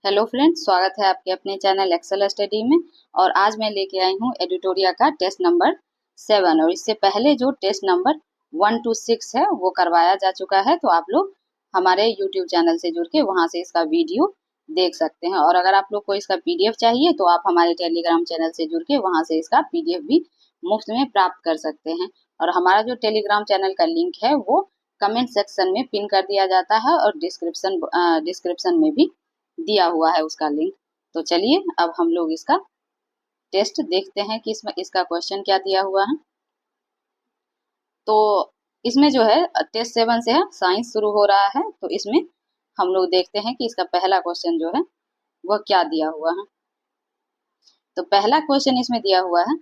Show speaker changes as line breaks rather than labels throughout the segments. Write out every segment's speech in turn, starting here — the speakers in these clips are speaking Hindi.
हेलो फ्रेंड्स, स्वागत है आपके अपने चैनल एक्सेल स्टडी में। और आज मैं लेके आई हूँ एडिटोरिया का टेस्ट नंबर 7। और इससे पहले जो टेस्ट नंबर 1 to 6 है वो करवाया जा चुका है। तो आप लोग हमारे यूट्यूब चैनल से जुड़ के वहाँ से इसका वीडियो देख सकते हैं। और अगर आप लोग को इसका पीडीएफ चाहिए तो आप हमारे टेलीग्राम चैनल से जुड़ के वहाँ से इसका पीडीएफ भी मुफ्त में प्राप्त कर सकते हैं। और हमारा जो टेलीग्राम चैनल का लिंक है वो कमेंट सेक्शन में पिन कर दिया जाता है और डिस्क्रिप्शन में भी दिया हुआ है उसका लिंक। तो चलिए अब हम लोग इसका टेस्ट देखते हैं कि इसमें इसका क्वेश्चन क्या दिया हुआ है। तो इसमें जो है टेस्ट 7 से है, साइंस शुरू हो रहा है। तो इसमें हम लोग देखते हैं कि इसका पहला क्वेश्चन जो है वह क्या दिया हुआ है। तो पहला क्वेश्चन इसमें दिया हुआ है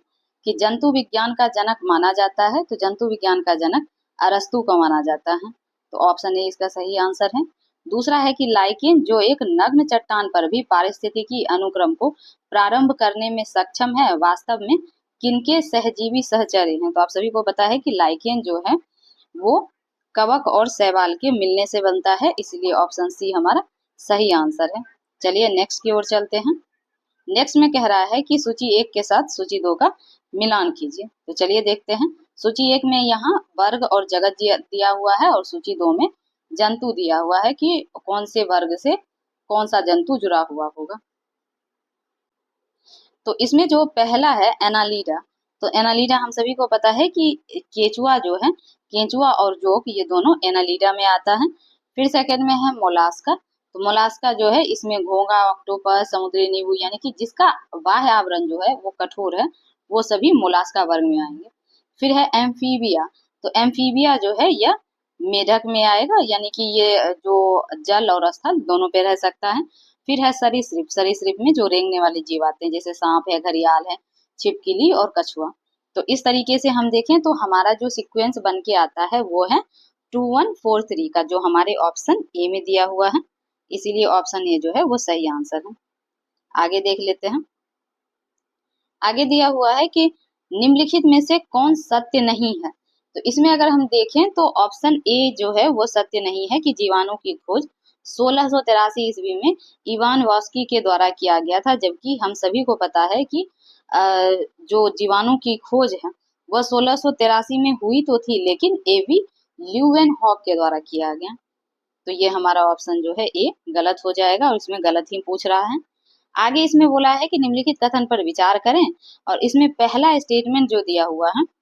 कि जंतु विज्ञान का जनक माना जाता है। तो जंतु विज्ञान का जनक अरस्तु को माना जाता है। तो ऑप्शन ए इसका सही आंसर है। दूसरा है कि लाइकेन जो एक नग्न चट्टान पर भी पारिस्थितिकी अनुक्रम को प्रारंभ करने में सक्षम है, वास्तव में किनके सहजीवी सहचर्य हैं। तो आप सभी को पता है कि लाइकेन जो है वो कवक और शैवाल के मिलने से बनता है, इसलिए ऑप्शन सी हमारा सही आंसर है। चलिए नेक्स्ट की ओर चलते हैं। नेक्स्ट में कह रहा है कि सूची 1 के साथ सूची 2 का मिलान कीजिए। तो चलिए देखते हैं। सूची 1 में यहाँ वर्ग और जगत दिया हुआ है और सूची 2 में जंतु दिया हुआ है कि कौन से वर्ग से कौन सा जंतु जुड़ा हुआ होगा। तो इसमें जो पहला है एनालीडा। तो एनालीडा हम सभी को पता है कि केचुआ जो है, केंचुआ और जोक ये दोनों एनालीडा में आता है। फिर सेकंड में है मोलास्का। तो मोलास्का जो है इसमें घोंगा, ऑक्टोपस, समुद्री नींबू यानी कि जिसका बाह्य आवरण जो है वो कठोर है, वो सभी मोलास्का वर्ग में आएंगे। फिर है एम्फीबिया। तो एम्फीबिया जो है यह मेढक में आएगा, यानी कि ये जो जल और स्थल दोनों पे रह सकता है। फिर है सरीसृप। सरीसृप में जो रेंगने वाले जीव आते हैं, जैसे सांप है, घड़ियाल है, छिपकली और कछुआ। तो इस तरीके से हम देखें तो हमारा जो सीक्वेंस बन के आता है वो है 2143 का, जो हमारे ऑप्शन ए में दिया हुआ है। इसीलिए ऑप्शन ए जो है वो सही आंसर है। आगे देख लेते हैं। आगे दिया हुआ है कि निम्नलिखित में से कौन सत्य नहीं है। तो इसमें अगर हम देखें तो ऑप्शन ए जो है वो सत्य नहीं है कि जीवाणु की खोज 1683 ईस्वी में इवान वॉस्की के द्वारा किया गया था, जबकि हम सभी को पता है कि जो जीवाणु की खोज है वह 1683 में हुई तो थी, लेकिन एवी ल्यूवेनहॉक के द्वारा किया गया। तो ये हमारा ऑप्शन जो है ए गलत हो जाएगा और इसमें गलत ही पूछ रहा है। आगे इसमें बोला है कि निम्नलिखित कथन पर विचार करें। और इसमें पहला स्टेटमेंट जो दिया हुआ है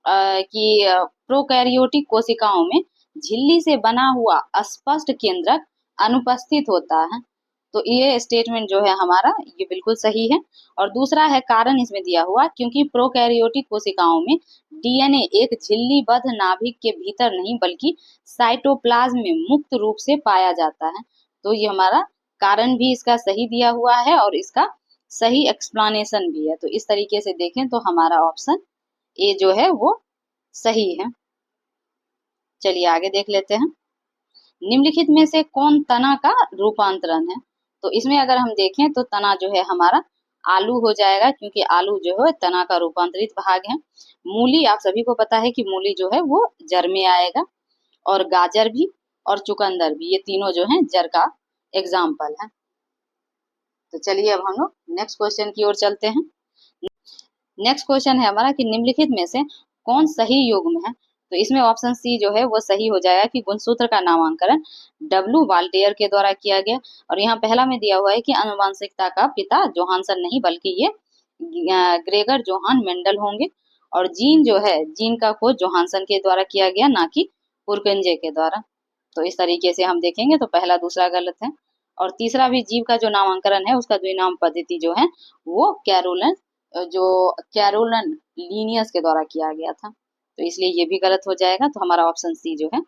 कि प्रोकैरियोटिक कोशिकाओं में झिल्ली से बना हुआ अस्पष्ट केंद्रक अनुपस्थित होता है। तो ये स्टेटमेंट जो है हमारा ये बिल्कुल सही है। और दूसरा है कारण इसमें दिया हुआ, क्योंकि प्रोकैरियोटिक कोशिकाओं में डीएनए एक झिल्लीबद्ध नाभिक के भीतर नहीं बल्कि साइटोप्लाज्म में मुक्त रूप से पाया जाता है। तो ये हमारा कारण भी इसका सही दिया हुआ है और इसका सही एक्सप्लेनेशन भी है। तो इस तरीके से देखें तो हमारा ऑप्शन ए जो है वो सही है। चलिए आगे देख लेते हैं। निम्नलिखित में से कौन तना का रूपांतरण है। तो इसमें अगर हम देखें तो तना जो है हमारा आलू हो जाएगा, क्योंकि आलू जो है तना का रूपांतरित भाग है। मूली, आप सभी को पता है कि मूली जो है वो जड़ में आएगा, और गाजर भी और चुकंदर भी, ये तीनों जो है जड़ का एग्जाम्पल है। तो चलिए अब हम लोग नेक्स्ट क्वेश्चन की ओर चलते हैं। नेक्स्ट क्वेश्चन है हमारा कि निम्नलिखित में से कौन सही युग्म है। तो इसमें ऑप्शन सी जो है वो सही हो जाएगा कि गुणसूत्र का नामांकन डब्ल्यू वाल्टेयर के द्वारा किया गया। और यहाँ पहला में दिया हुआ है कि आनुवंशिकता का पिता जोहानसन नहीं बल्कि ये ग्रेगर जोहान मेंडल होंगे। और जीन जो है, जीन का खोज जोहानसन के द्वारा किया गया, ना कि पुरकेंजे के द्वारा। तो इस तरीके से हम देखेंगे तो पहला दूसरा गलत है। और तीसरा भी जीव का जो नामांकन है उसका द्विनाम पद्धति जो है वो कैरोलन लीनियस के द्वारा किया गया था। तो इसलिए ये भी गलत हो जाएगा। तो हमारा ऑप्शन सी जो है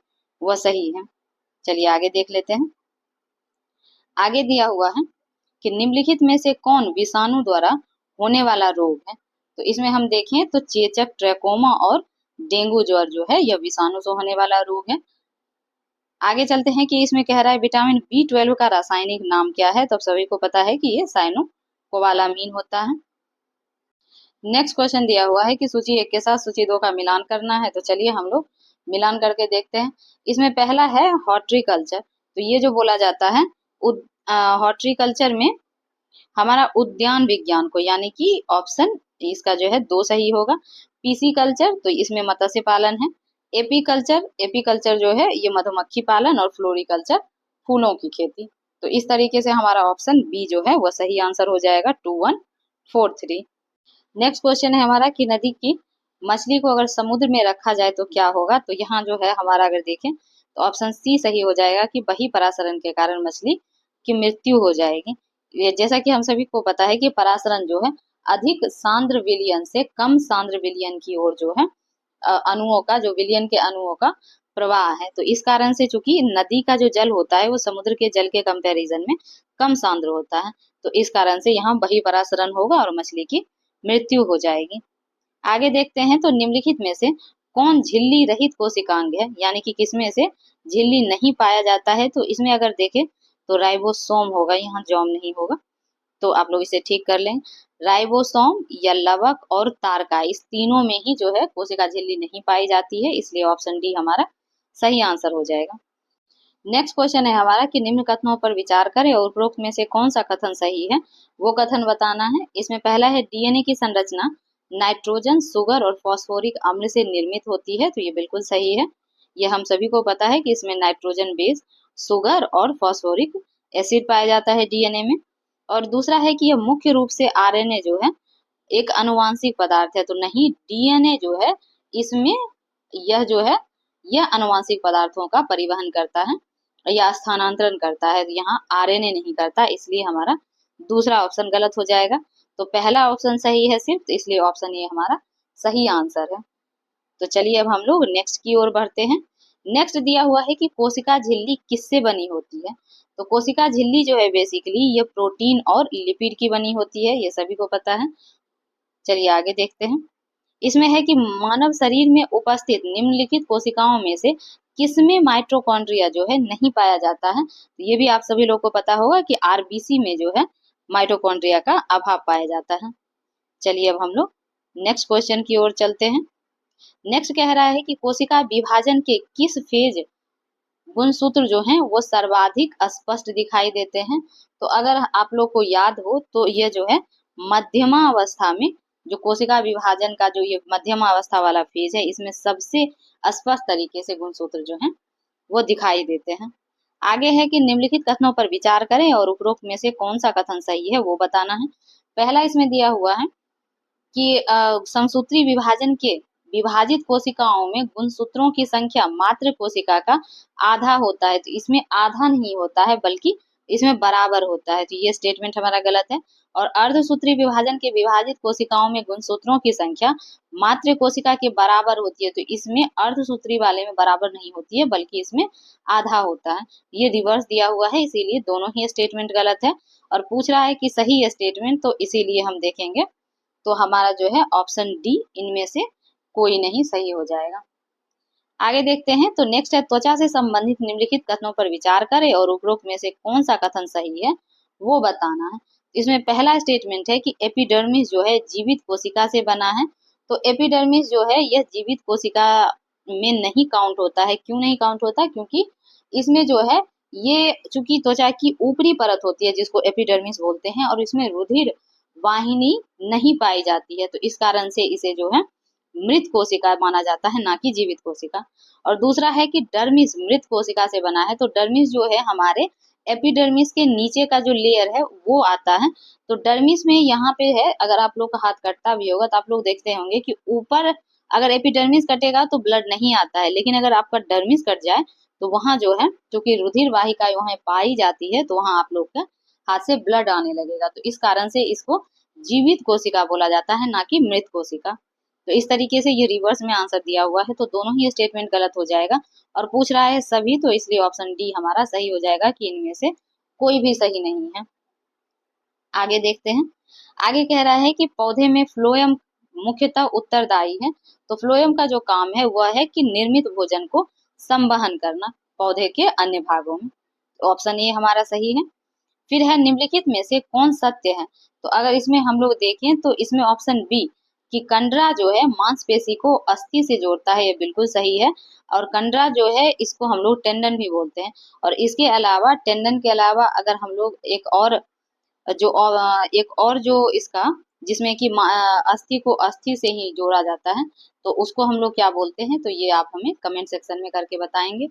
वह सही है। चलिए आगे देख लेते हैं। आगे दिया हुआ है कि निम्नलिखित में से कौन विषाणु द्वारा होने वाला रोग है। तो इसमें हम देखें तो चेचक, ट्रैकोमा और डेंगू ज्वर जो है यह विषाणु से होने वाला रोग है। आगे चलते हैं कि इसमें कह रहा है विटामिन B12 का रासायनिक नाम क्या है। तो सभी को पता है कि ये साइनोकोबालामीन होता है। नेक्स्ट क्वेश्चन दिया हुआ है कि सूची 1 के साथ सूची 2 का मिलान करना है। तो चलिए हम लोग मिलान करके देखते हैं। इसमें पहला है हॉर्टिकल्चर। तो ये जो बोला जाता है हॉर्टिकल्चर में हमारा उद्यान विज्ञान को, यानी कि ऑप्शन इसका जो है 2 सही होगा। पीसी कल्चर तो इसमें मत्स्य पालन है। एपीकल्चर जो है ये मधुमक्खी पालन, और फ्लोरिकल्चर फूलों की खेती। तो इस तरीके से हमारा ऑप्शन बी जो है वह सही आंसर हो जाएगा 2143। नेक्स्ट क्वेश्चन है हमारा कि नदी की मछली को अगर समुद्र में रखा जाए तो क्या होगा। तो यहाँ जो है हमारा अगर देखें तो ऑप्शन सी सही हो जाएगा कि बही परासरण के कारण मछली की मृत्यु हो जाएगी। ये जैसा कि हम सभी को पता है कि परासरण जो है अधिक सांद्र विलयन से कम सांद्र विलयन की ओर जो है अणुओं का, जो विलयन के अणुओं का प्रवाह है। तो इस कारण से चूंकि नदी का जो जल होता है वो समुद्र के जल के कंपैरिजन में कम सांद्र होता है, तो इस कारण से यहाँ बही परासरण होगा और मछली की मृत्यु हो जाएगी। आगे देखते हैं तो निम्नलिखित में से कौन झिल्ली रहित कोशिकांग है, यानी कि किसमें से झिल्ली नहीं पाया जाता है। तो इसमें अगर देखें तो राइबोसोम होगा, यहाँ जॉम नहीं होगा, तो आप लोग इसे ठीक कर लें। राइबोसोम या लवक और तारका, इस तीनों में ही जो है कोशिका झिल्ली नहीं पाई जाती है, इसलिए ऑप्शन डी हमारा सही आंसर हो जाएगा। नेक्स्ट क्वेश्चन है हमारा कि निम्न कथनों पर विचार करें और उपरोक्त में से कौन सा कथन सही है वो कथन बताना है। इसमें पहला है डीएनए की संरचना नाइट्रोजन, शुगर और फास्फोरिक अम्ल से निर्मित होती है। तो ये बिल्कुल सही है, ये हम सभी को पता है कि इसमें नाइट्रोजन बेस, शुगर और फास्फोरिक एसिड पाया जाता है डीएनए में। और दूसरा है कि यह मुख्य रूप से आरएनए जो है एक अनुवांशिक पदार्थ है। तो नहीं, डीएनए जो है इसमें यह जो है यह अनुवांशिक पदार्थों का परिवहन करता है या स्थानांतरण करता है, यहाँ आरएनए नहीं करता, इसलिए हमारा दूसरा ऑप्शन गलत हो जाएगा। तो पहला ऑप्शन सही है सिर्फ, तो इसलिए ऑप्शन ये हमारा सही आंसर है। तो चलिए अब हम लोग नेक्स्ट की ओर बढ़ते हैं। नेक्स्ट दिया हुआ है कि कोशिका झिल्ली किससे बनी होती है। तो कोशिका झिल्ली जो है बेसिकली ये प्रोटीन और लिपिड की बनी होती है, ये सभी को पता है। चलिए आगे देखते हैं। इसमें है कि मानव शरीर में उपस्थित निम्नलिखित कोशिकाओं में से किसमें माइटोकॉन्ड्रिया जो है नहीं पाया जाता है। तो ये भी आप सभी लोगों को पता होगा कि आरबीसी में जो है माइटोकॉन्ड्रिया का अभाव पाया जाता है। चलिए अब हम लोग नेक्स्ट क्वेश्चन की ओर चलते हैं। नेक्स्ट कह रहा है कि कोशिका विभाजन के किस फेज गुणसूत्र जो हैं वो सर्वाधिक स्पष्ट दिखाई देते हैं। तो अगर आप लोग को याद हो तो ये जो है मध्यमा अवस्था में, जो कोशिका विभाजन का जो ये मध्यमा अवस्था वाला फेज है, इसमें सबसे स्पष्ट तरीके से गुणसूत्र जो हैं वो दिखाई देते हैं। आगे है कि निम्नलिखित कथनों पर विचार करें और उपरोक्त में से कौन सा कथन सही है वो बताना है। पहला इसमें दिया हुआ है कि समसूत्री विभाजन के विभाजित कोशिकाओं में गुणसूत्रों की संख्या मात्र कोशिका का आधा होता है। तो इसमें आधा नहीं होता है बल्कि इसमें बराबर होता है, तो ये स्टेटमेंट हमारा गलत है। और अर्धसूत्री विभाजन के विभाजित कोशिकाओं में गुणसूत्रों की संख्या मात्र कोशिका के बराबर होती है, तो इसमें अर्धसूत्री वाले में बराबर नहीं होती है बल्कि इसमें आधा होता है। ये रिवर्स दिया हुआ है, इसीलिए दोनों ही स्टेटमेंट गलत है। और पूछ रहा है कि सही स्टेटमेंट, तो इसीलिए हम देखेंगे तो हमारा जो है ऑप्शन डी इनमें से कोई नहीं सही हो जाएगा। आगे देखते हैं तो नेक्स्ट है त्वचा से संबंधित निम्नलिखित कथनों पर विचार करें और उपरोक्त में से कौन सा कथन सही है वो बताना है। इसमें पहला स्टेटमेंट है कि एपिडर्मिस जो है जीवित कोशिका से बना है। तो एपिडर्मिस जो है यह जीवित कोशिका में नहीं काउंट होता है। क्यों नहीं काउंट होता? क्योंकि इसमें जो है ये चूंकि त्वचा की ऊपरी परत होती है जिसको एपिडर्मिस बोलते हैं, और इसमें रुधिर वाहिनी नहीं पाई जाती है, तो इस कारण से इसे जो है मृत कोशिका माना जाता है, ना कि जीवित कोशिका। और दूसरा है कि डर्मिस मृत कोशिका से बना है। तो डर्मिस जो है हमारे एपिडर्मिस के नीचे का जो लेयर है वो आता है। तो डर्मिस में यहाँ पे है, अगर आप लोग का हाथ कटता भी होगा तो आप लोग देखते होंगे कि ऊपर अगर एपिडर्मिस कटेगा तो ब्लड नहीं आता है, लेकिन अगर आपका डर्मिस कट जाए तो वहां जो है क्योंकि रुधिर वाहिका वहां पाई जाती है, तो वहां आप लोग का हाथ से ब्लड आने लगेगा। तो इस कारण से इसको जीवित कोशिका बोला जाता है, ना कि मृत कोशिका। तो इस तरीके से ये रिवर्स में आंसर दिया हुआ है, तो दोनों ही स्टेटमेंट गलत हो जाएगा। और पूछ रहा है सभी, तो इसलिए ऑप्शन डी हमारा सही हो जाएगा कि इनमें से कोई भी सही नहीं है। आगे देखते हैं। आगे कह रहा है कि पौधे में फ्लोएम मुख्यतः उत्तरदायी है। तो फ्लोएम का जो काम है वह है कि निर्मित भोजन को संवहन करना पौधे के अन्य भागों में। तो ऑप्शन ए हमारा सही है। फिर है निम्नलिखित में से कौन सत्य है। तो अगर इसमें हम लोग देखें तो इसमें ऑप्शन बी कि कंडरा जो है मांसपेशी को अस्थि से जोड़ता है, ये बिल्कुल सही है। और कंडरा जो है इसको हम लोग टेंडन भी बोलते हैं। और इसके अलावा टेंडन के अलावा अगर हम लोग एक और जो इसका जिसमें कि अस्थि को अस्थि से ही जोड़ा जाता है, तो उसको हम लोग क्या बोलते हैं, तो ये आप हमें कमेंट सेक्शन में करके बताएंगे।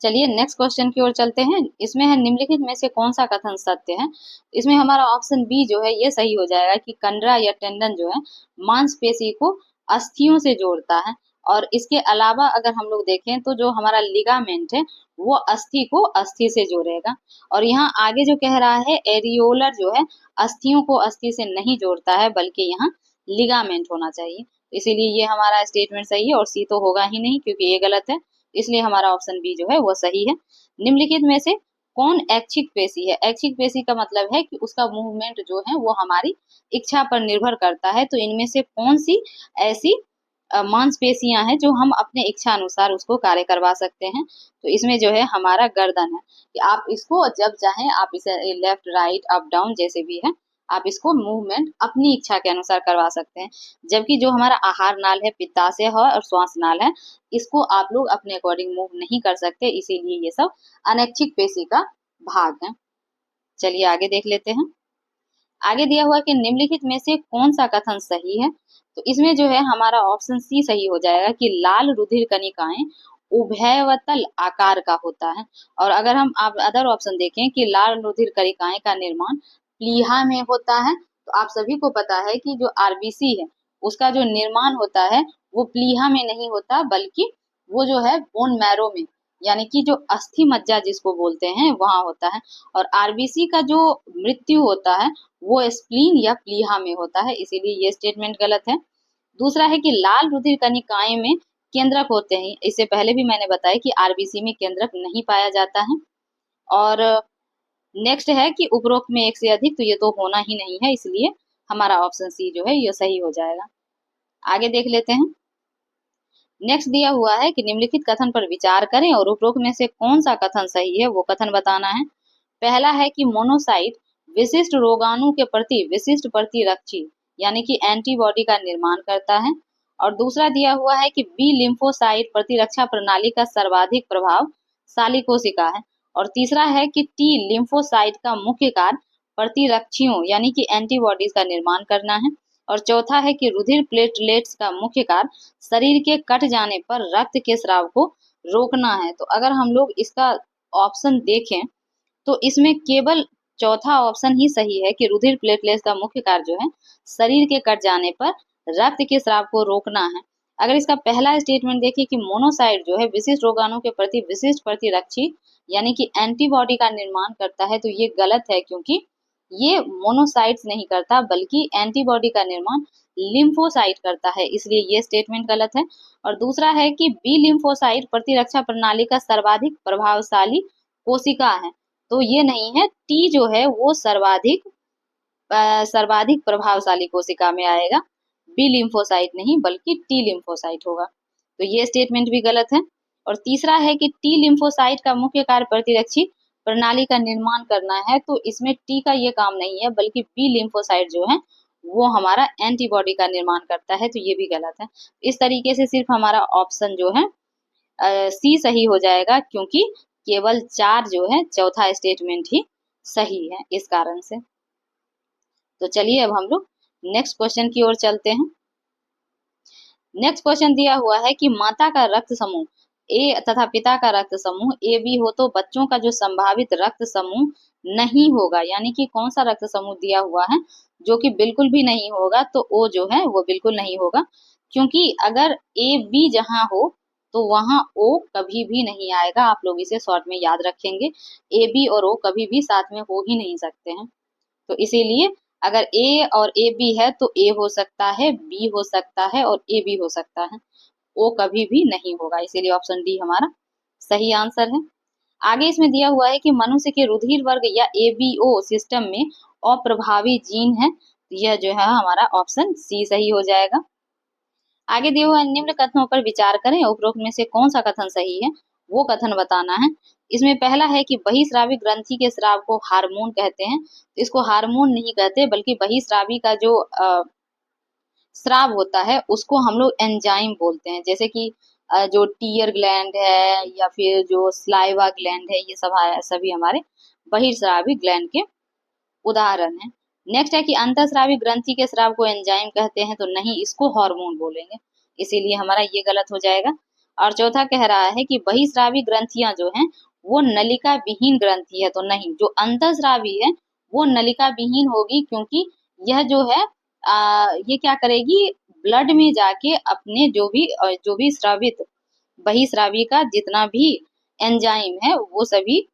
चलिए नेक्स्ट क्वेश्चन की ओर चलते हैं। इसमें है निम्नलिखित में से कौन सा कथन सत्य है। इसमें हमारा ऑप्शन बी जो है ये सही हो जाएगा कि कंडरा या टेंडन जो है मांसपेशी को अस्थियों से जोड़ता है। और इसके अलावा अगर हम लोग देखें तो जो हमारा लिगामेंट है वो अस्थि को अस्थि से जोड़ेगा। और यहाँ आगे जो कह रहा है एरियोलर जो है अस्थियों को अस्थि से नहीं जोड़ता है, बल्कि यहाँ लिगामेंट होना चाहिए। इसीलिए ये हमारा स्टेटमेंट सही है और सी तो होगा ही नहीं क्योंकि ये गलत है। इसलिए हमारा ऑप्शन बी जो है वो सही है। निम्नलिखित में से कौन ऐच्छिक पेशी है। ऐच्छिक पेशी का मतलब है कि उसका मूवमेंट जो है वो हमारी इच्छा पर निर्भर करता है। तो इनमें से कौन सी ऐसी मांसपेशियां हैं जो हम अपने इच्छा अनुसार उसको कार्य करवा सकते हैं। तो इसमें जो है हमारा गर्दन है कि आप इसको जब चाहें आप इसे लेफ्ट राइट अप डाउन जैसे भी है आप इसको मूवमेंट अपनी इच्छा के अनुसार करवा सकते हैं। जबकि जो हमारा आहार नाल है, पित्ताशय है और श्वास नाल है, इसको आप लोग अपने अकॉर्डिंग मूव नहीं कर सकते, इसीलिए ये सब अनैच्छिक पेशी का भाग है। चलिए आगे देख लेते हैं। आगे दिया हुआ कि निम्नलिखित में से कौन सा कथन सही है। तो इसमें जो है हमारा ऑप्शन सी सही हो जाएगा कि लाल रुधिर कणिकाएं उभयवतल आकार का होता है। और अगर हम आप अदर ऑप्शन देखें कि लाल रुधिर कणिकाएं का निर्माण प्लीहा में होता है, तो आप सभी को पता है कि जो आरबीसी है उसका जो निर्माण होता है वो प्लीहा में नहीं होता, बल्कि वो जो है बोन मैरो में यानी कि जो अस्थि मज्जा जिसको बोलते हैं वहां होता है। और आरबीसी का जो मृत्यु होता है वो स्प्लीन या प्लीहा में होता है, इसीलिए ये स्टेटमेंट गलत है। दूसरा है कि लाल रुधिर कणिकाएं में केंद्रक होते हैं। इससे पहले भी मैंने बताया कि आरबीसी में केंद्रक नहीं पाया जाता है। और नेक्स्ट है कि उपरोक्त में एक से अधिक, तो ये तो होना ही नहीं है, इसलिए हमारा ऑप्शन सी जो है ये सही हो जाएगा। आगे देख लेते हैं। नेक्स्ट दिया हुआ है कि निम्नलिखित कथन पर विचार करें और उपरोक्त में से कौन सा कथन सही है वो कथन बताना है। पहला है कि मोनोसाइट विशिष्ट रोगाणु के प्रति विशिष्ट प्रतिरक्षी यानी कि एंटीबॉडी का निर्माण करता है। और दूसरा दिया हुआ है कि बी लिम्फोसाइट प्रतिरक्षा प्रणाली का सर्वाधिक प्रभावशाली कोशिका है। और तीसरा है कि टी लिम्फोसाइट का मुख्य कार्य प्रतिरक्षियों यानी कि एंटीबॉडीज का निर्माण करना है। और चौथा है कि रुधिर प्लेटलेट्स का मुख्य कार्य शरीर के कट जाने पर रक्त के स्राव को रोकना है। तो अगर हम लोग इसका ऑप्शन देखें तो इसमें केवल चौथा ऑप्शन ही सही है कि रुधिर प्लेटलेट्स का मुख्य कार्य जो है शरीर के कट जाने पर रक्त के स्राव को रोकना है। अगर इसका पहला स्टेटमेंट देखिए कि मोनोसाइट जो है विशिष्ट रोगाणु के प्रति विशिष्ट प्रतिरक्षी यानी कि एंटीबॉडी का निर्माण करता है, तो ये गलत है क्योंकि ये मोनोसाइट्स नहीं करता बल्कि एंटीबॉडी का निर्माण लिम्फोसाइट करता है, इसलिए ये स्टेटमेंट गलत है। और दूसरा है कि बी लिम्फोसाइट प्रतिरक्षा प्रणाली का सर्वाधिक प्रभावशाली कोशिका है, तो ये नहीं है। टी जो है वो सर्वाधिक प्रभावशाली कोशिका में आएगा, बी लिम्फोसाइट नहीं बल्कि टी लिम्फोसाइट होगा, तो ये स्टेटमेंट भी गलत है। और तीसरा है कि टी लिम्फोसाइट का मुख्य कार्य प्रतिरक्षी प्रणाली का निर्माण करना है, तो इसमें टी का ये काम नहीं है बल्कि बी लिम्फोसाइट जो है वो हमारा एंटीबॉडी का निर्माण करता है, तो ये भी गलत है। इस तरीके से सिर्फ हमारा ऑप्शन जो है सी सही हो जाएगा क्योंकि केवल 4 जो है चौथा स्टेटमेंट ही सही है इस कारण से। तो चलिए अब हम लोग नेक्स्ट क्वेश्चन की ओर चलते हैं। नेक्स्ट क्वेश्चन दिया हुआ है कि माता का रक्त समूह ए तथा पिता का रक्त समूह ए बी हो तो बच्चों का जो संभावित रक्त समूह नहीं होगा, यानी कि कौन सा रक्त समूह दिया हुआ है जो कि बिल्कुल भी नहीं होगा, तो ओ जो है वो बिल्कुल नहीं होगा। क्योंकि अगर ए बी जहां हो तो वहां ओ कभी भी नहीं आएगा, आप लोग इसे शॉर्ट में याद रखेंगे। ए बी और ओ कभी भी साथ में हो ही नहीं सकते हैं, तो इसीलिए अगर ए और ए बी है तो ए हो सकता है, बी हो सकता है और ए बी हो सकता है, ओ कभी भी नहीं होगा, इसीलिए ऑप्शन डी हमारा सही आंसर है। आगे इसमें दिया हुआ है कि मनुष्य के रुधिर वर्ग या एबीओ सिस्टम में अप्रभावी जीन है, यह जो है हमारा ऑप्शन सी सही हो जाएगा। आगे दिए हुए निम्न कथनों पर विचार करें, उपरोक्त में से कौन सा कथन सही है वो कथन बताना है। इसमें पहला है कि बहिस्रावी ग्रंथि के स्राव को हार्मोन कहते हैं, तो इसको हार्मोन नहीं कहते बल्कि बहिस्रावी का जो स्राव होता है उसको हम लोग एंजाइम बोलते हैं। जैसे कि जो टीयर ग्लैंड है या फिर जो स्लाइवा ग्लैंड है, ये सब सभी हमारे बहिर्स्रावी ग्लैंड के उदाहरण है। नेक्स्ट है कि अंतःस्रावी ग्रंथि के स्राव को एंजाइम कहते हैं, तो नहीं, इसको हार्मोन बोलेंगे, इसीलिए हमारा ये गलत हो जाएगा। और चौथा कह रहा है कि बहिस्रावी ग्रंथियां जो हैं वो नलिका विहीन ग्रंथि है, तो नहीं, जो अंतःस्रावी है वो नलिका विहीन होगी, क्योंकि यह जो है ये क्या करेगी, ब्लड में जाके अपने जो भी स्रावित बहिस्रावी का जितना भी एंजाइम है वो सभी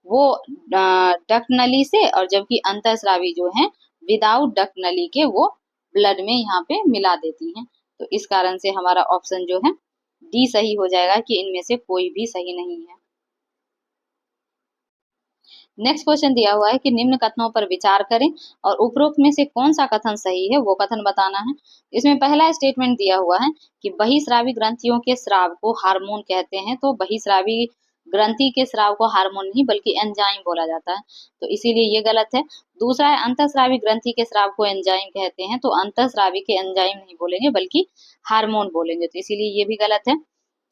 वो डक्ट नली से, और जबकि अंतःस्रावी जो है विदाउट डक्ट नली के वो ब्लड में यहाँ पे मिला देती हैं। तो इस कारण से हमारा ऑप्शन जो है डी सही हो जाएगा कि इनमें से कोई भी सही नहीं है। नेक्स्ट क्वेश्चन दिया हुआ है कि निम्न कथनों पर विचार करें और उपरोक्त में से कौन सा कथन सही है वो कथन बताना है। इसमें पहला स्टेटमेंट दिया हुआ है कि बहिस्रावी ग्रंथियों के स्राव को हार्मोन कहते हैं, तो बहिस्रावी ग्रंथि के स्राव को हार्मोन नहीं बल्कि एंजाइम बोला जाता है, तो इसीलिए ये गलत है। दूसरा है अंतःस्रावी ग्रंथि के स्राव को एंजाइम कहते हैं, तो अंतःस्रावी के एंजाइम नहीं बोलेंगे बल्कि हार्मोन बोलेंगे, तो इसीलिए ये भी गलत है।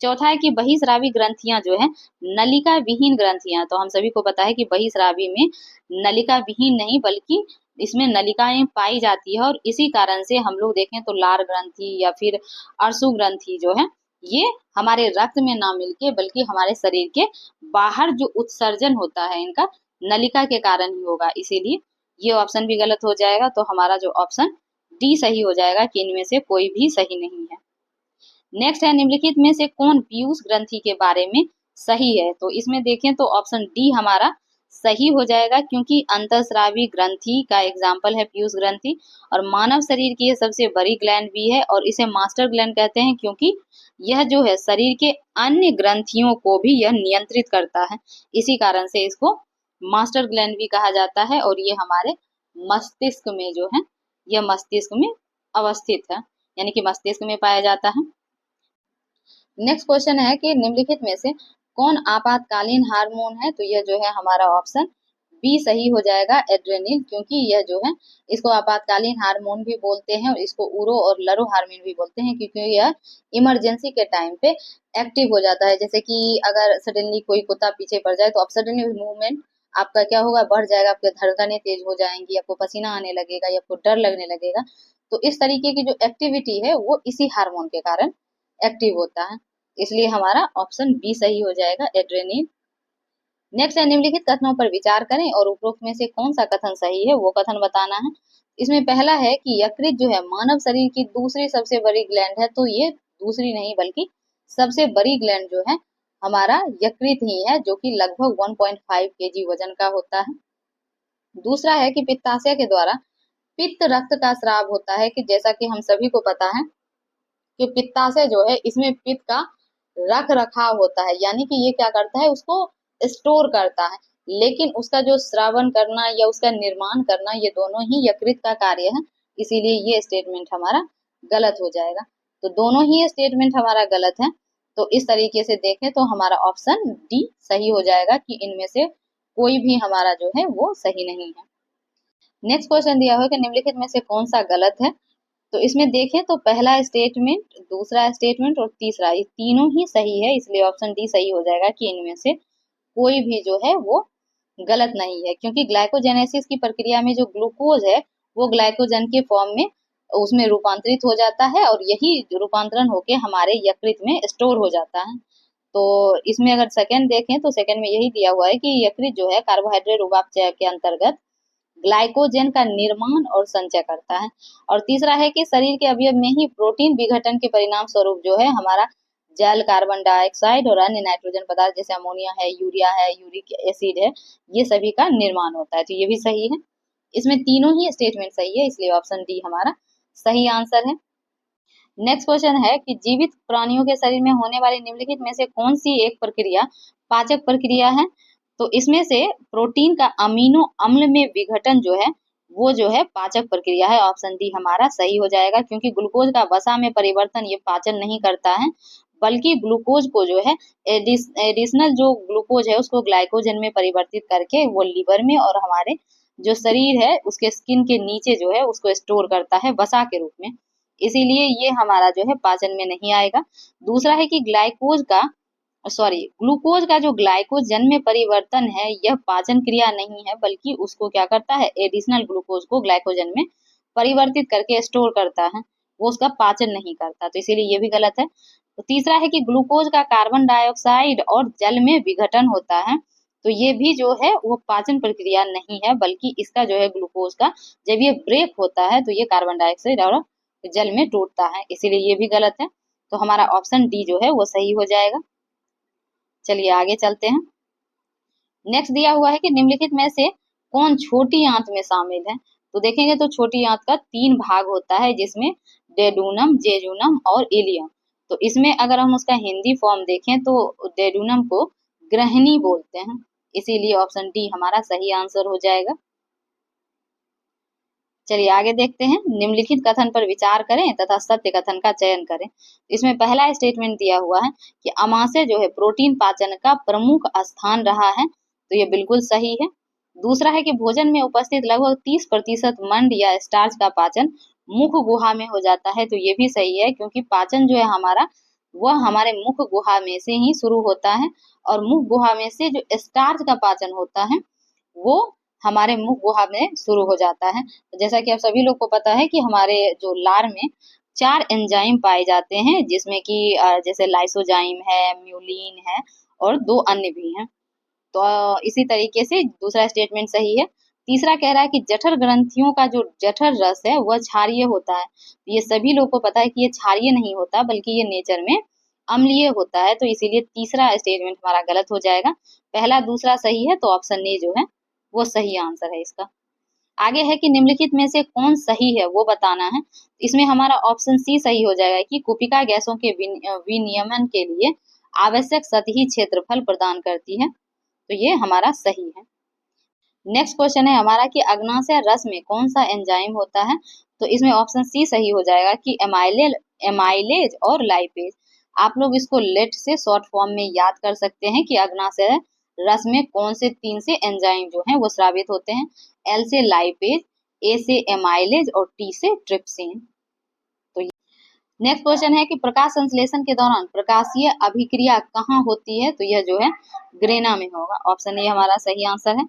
चौथा है कि बहिस्रावी ग्रंथियां जो है नलिका विहीन ग्रंथियां, तो हम सभी को पता है कि बहिस्रावी में नलिका विहीन नहीं बल्कि इसमें नलिकाएं पाई जाती है, और इसी कारण से हम लोग देखें तो लार ग्रंथि या फिर अर्सु ग्रंथि जो है ये हमारे रक्त में ना मिलके बल्कि हमारे शरीर के बाहर जो उत्सर्जन होता है इनका नलिका के कारण ही होगा, इसीलिए ये ऑप्शन भी गलत हो जाएगा। तो हमारा जो ऑप्शन डी सही हो जाएगा कि इनमें से कोई भी सही नहीं है। नेक्स्ट है निम्नलिखित में से कौन पीयूष ग्रंथि के बारे में सही है, तो इसमें देखें तो ऑप्शन डी हमारा सही हो जाएगा, क्योंकि अंतःस्रावी ग्रंथि का एग्जाम्पल है पीयूष ग्रंथि, और मानव शरीर की यह सबसे बड़ी ग्लैंड भी है, और इसे मास्टर ग्लैंड कहते हैं क्योंकि यह जो है शरीर के अन्य ग्रंथियों को भी यह नियंत्रित करता है, इसी कारण से इसको मास्टर ग्लैंड भी कहा जाता है, और ये हमारे मस्तिष्क में जो है यह मस्तिष्क में अवस्थित है, यानी कि मस्तिष्क में पाया जाता है। नेक्स्ट क्वेश्चन है कि निम्नलिखित में से कौन आपातकालीन हार्मोन है, तो यह जो है हमारा ऑप्शन बी सही हो जाएगा, एड्रेनिल, क्योंकि यह जो है इसको आपातकालीन हार्मोन भी बोलते हैं और इसको उरो और लरो हार्मोन भी बोलते हैं, क्योंकि यह इमरजेंसी के टाइम पे एक्टिव हो जाता है। जैसे कि अगर सडनली कोई कुत्ता पीछे पड़ जाए तो आप सडनली मूवमेंट आपका क्या होगा, बढ़ जाएगा, आपके धड़कनें तेज हो जाएंगी, आपको पसीना आने लगेगा या आपको डर लगने लगेगा, तो इस तरीके की जो एक्टिविटी है वो इसी हार्मोन के कारण एक्टिव होता है, इसलिए हमारा ऑप्शन बी सही हो जाएगा, एड्रेनिल। नेक्स्ट है निम्नलिखित कथनों पर विचार करें और उपरोक्त में से कौन सा कथन सही है वो कथन बताना है। इसमें पहला है कि यकृत जो है मानव शरीर की दूसरी सबसे बड़ी ग्लैंड है, तो ये दूसरी नहीं बल्कि सबसे बड़ी ग्लैंड जो है हमारा यकृत ही है, जो कि लगभग 1.5 kg वजन का होता है। दूसरा है कि पित्ताशय के द्वारा पित्त रक्त का स्राव होता है, कि जैसा कि हम सभी को पता है कि पित्ताशय जो है इसमें पित्त का रख रखाव होता है, यानी कि ये क्या करता है, उसको स्टोर करता है, लेकिन उसका जो श्रावण करना या उसका निर्माण करना ये दोनों ही यकृत का कार्य है, इसीलिए ये स्टेटमेंट हमारा गलत हो जाएगा। तो दोनों ही स्टेटमेंट हमारा गलत है, तो इस तरीके से देखें तो हमारा ऑप्शन डी सही हो जाएगा कि इनमें से कोई भी हमारा जो है वो सही नहीं है। नेक्स्ट क्वेश्चन दिया हुआ है कि निम्नलिखित में से कौन सा गलत है, तो इसमें देखें तो पहला स्टेटमेंट, दूसरा स्टेटमेंट और तीसरा, ये तीनों ही सही है, इसलिए ऑप्शन डी सही हो जाएगा कि इनमें से कोई भी जो है वो गलत नहीं है, क्योंकि ग्लाइकोजेनेसिस की प्रक्रिया में जो ग्लूकोज है वो ग्लाइकोजन के फॉर्म में उसमें रूपांतरित हो जाता है, और यही रूपांतरण होके हमारे यकृत में स्टोर हो जाता है। तो इसमें अगर सेकंड देखें तो सेकंड में यही दिया हुआ है कि यकृत जो है कार्बोहाइड्रेट उपापचय के अंतर्गत ग्लाइकोजन का निर्माण और संचय करता है। और तीसरा है कि शरीर के अवयव में ही प्रोटीन विघटन के परिणाम स्वरूप जो है हमारा जल, कार्बन डाइऑक्साइड और अन्य नाइट्रोजन पदार्थ जैसे अमोनिया है, यूरिया है, यूरिक एसिड है, ये सभी का निर्माण होता है, तो ये भी सही है। इसमें तीनों ही स्टेटमेंट सही है, इसलिए ऑप्शन डी हमारा सही आंसर है। नेक्स्ट क्वेश्चन है कि जीवित प्राणियों के शरीर में होने वाली निम्नलिखित में से कौन सी एक प्रक्रिया पाचक प्रक्रिया है, तो इसमें से प्रोटीन का अमीनो अम्ल में विघटन जो है वो जो है पाचक प्रक्रिया है, ऑप्शन डी हमारा सही हो जाएगा, क्योंकि ग्लूकोज का वसा में परिवर्तन ये पाचन नहीं करता है, बल्कि ग्लूकोज को जो है एडिशनल जो ग्लूकोज है उसको ग्लाइकोजन में परिवर्तित करके वो लीवर में और हमारे जो शरीर है उसके स्किन के नीचे जो है उसको स्टोर करता है वसा के रूप में, इसीलिए ये हमारा जो है पाचन में नहीं आएगा। दूसरा है कि ग्लूकोज का जो ग्लाइकोजन में परिवर्तन है, यह पाचन क्रिया नहीं है, बल्कि उसको क्या करता है, एडिशनल ग्लूकोज को ग्लाइकोजन में परिवर्तित करके स्टोर करता है, वो उसका पाचन नहीं करता, तो इसीलिए ये भी गलत है। तो तीसरा है कि ग्लूकोज का कार्बन डाइऑक्साइड और जल में विघटन होता है, तो ये भी जो है वो पाचन प्रक्रिया नहीं है, बल्कि इसका जो है ग्लूकोज का जब ये ब्रेक होता है तो ये कार्बन डाइऑक्साइड और जल में टूटता है, इसीलिए ये भी गलत है। तो हमारा ऑप्शन डी जो है वो सही हो जाएगा। चलिए आगे चलते हैं। नेक्स्ट दिया हुआ है कि निम्नलिखित में से कौन छोटी आंत में शामिल है। तो देखेंगे तो छोटी आंत का 3 भाग होता है, जिसमें डेडूनम, जेजूनम और इलियम। तो इसमें अगर हम उसका हिंदी फॉर्म देखें तो डेडूनम को ग्रहणी बोलते हैं, इसीलिए ऑप्शन डी हमारा सही आंसर हो जाएगा। चलिए आगे देखते हैं। निम्नलिखित कथन पर विचार करें तथा सत्य कथन का चयन करें। इसमें पहला स्टेटमेंट दिया हुआ है कि अमाशय जो है प्रोटीन पाचन का प्रमुख स्थान रहा है, तो ये बिल्कुल सही है। दूसरा है कि भोजन में उपस्थित लगभग 30% मंड या स्टार्च का पाचन मुख गुहा में हो जाता है, तो ये भी सही है, क्योंकि पाचन जो है हमारा वह हमारे मुख गुहा में से ही शुरू होता है, और मुख गुहा में से जो स्टार्च का पाचन होता है वो हमारे मुख गुहा में शुरू हो जाता है। जैसा कि आप सभी लोग को पता है कि हमारे जो लार में 4 एंजाइम पाए जाते हैं, जिसमें कि जैसे लाइसोजाइम है, म्यूलिन है और 2 अन्य भी हैं। तो इसी तरीके से दूसरा स्टेटमेंट सही है। तीसरा कह रहा है कि जठर ग्रंथियों का जो जठर रस है वह क्षारीय होता है। ये सभी लोग को पता है कि ये क्षारीय नहीं होता, बल्कि ये नेचर में अम्लीय होता है, तो इसीलिए तीसरा स्टेटमेंट हमारा गलत हो जाएगा। पहला दूसरा सही है, तो ऑप्शन ए जो है वो सही आंसर है इसका। आगे है कि निम्नलिखित में से कौन सही है वो बताना है। इसमें हमारा ऑप्शन सी सही हो जाएगा कि कुपिका गैसों के विनियमन के लिए आवश्यक सतही क्षेत्रफल प्रदान करती है, तो ये हमारा सही है। नेक्स्ट क्वेश्चन है हमारा कि अग्नाशय रस में कौन सा एंजाइम होता है। तो इसमें ऑप्शन सी सही हो जाएगा कि एमाइलेज और लाइपेज। आप लोग इसको लेट से शॉर्ट फॉर्म में याद कर सकते हैं कि अग्नाशय रस में कौन से 3 से एंजाइम जो हैं वो स्रावित होते हैं। एल से लाइपेज, ए से एमाइलेज और टी से ट्रिप्सिन। तो नेक्स्ट क्वेश्चन है कि प्रकाश संश्लेषण के दौरान प्रकाशीय अभिक्रिया कहाँ होती है। तो यह जो है ग्रेना में होगा। ऑप्शन ए हमारा सही आंसर है।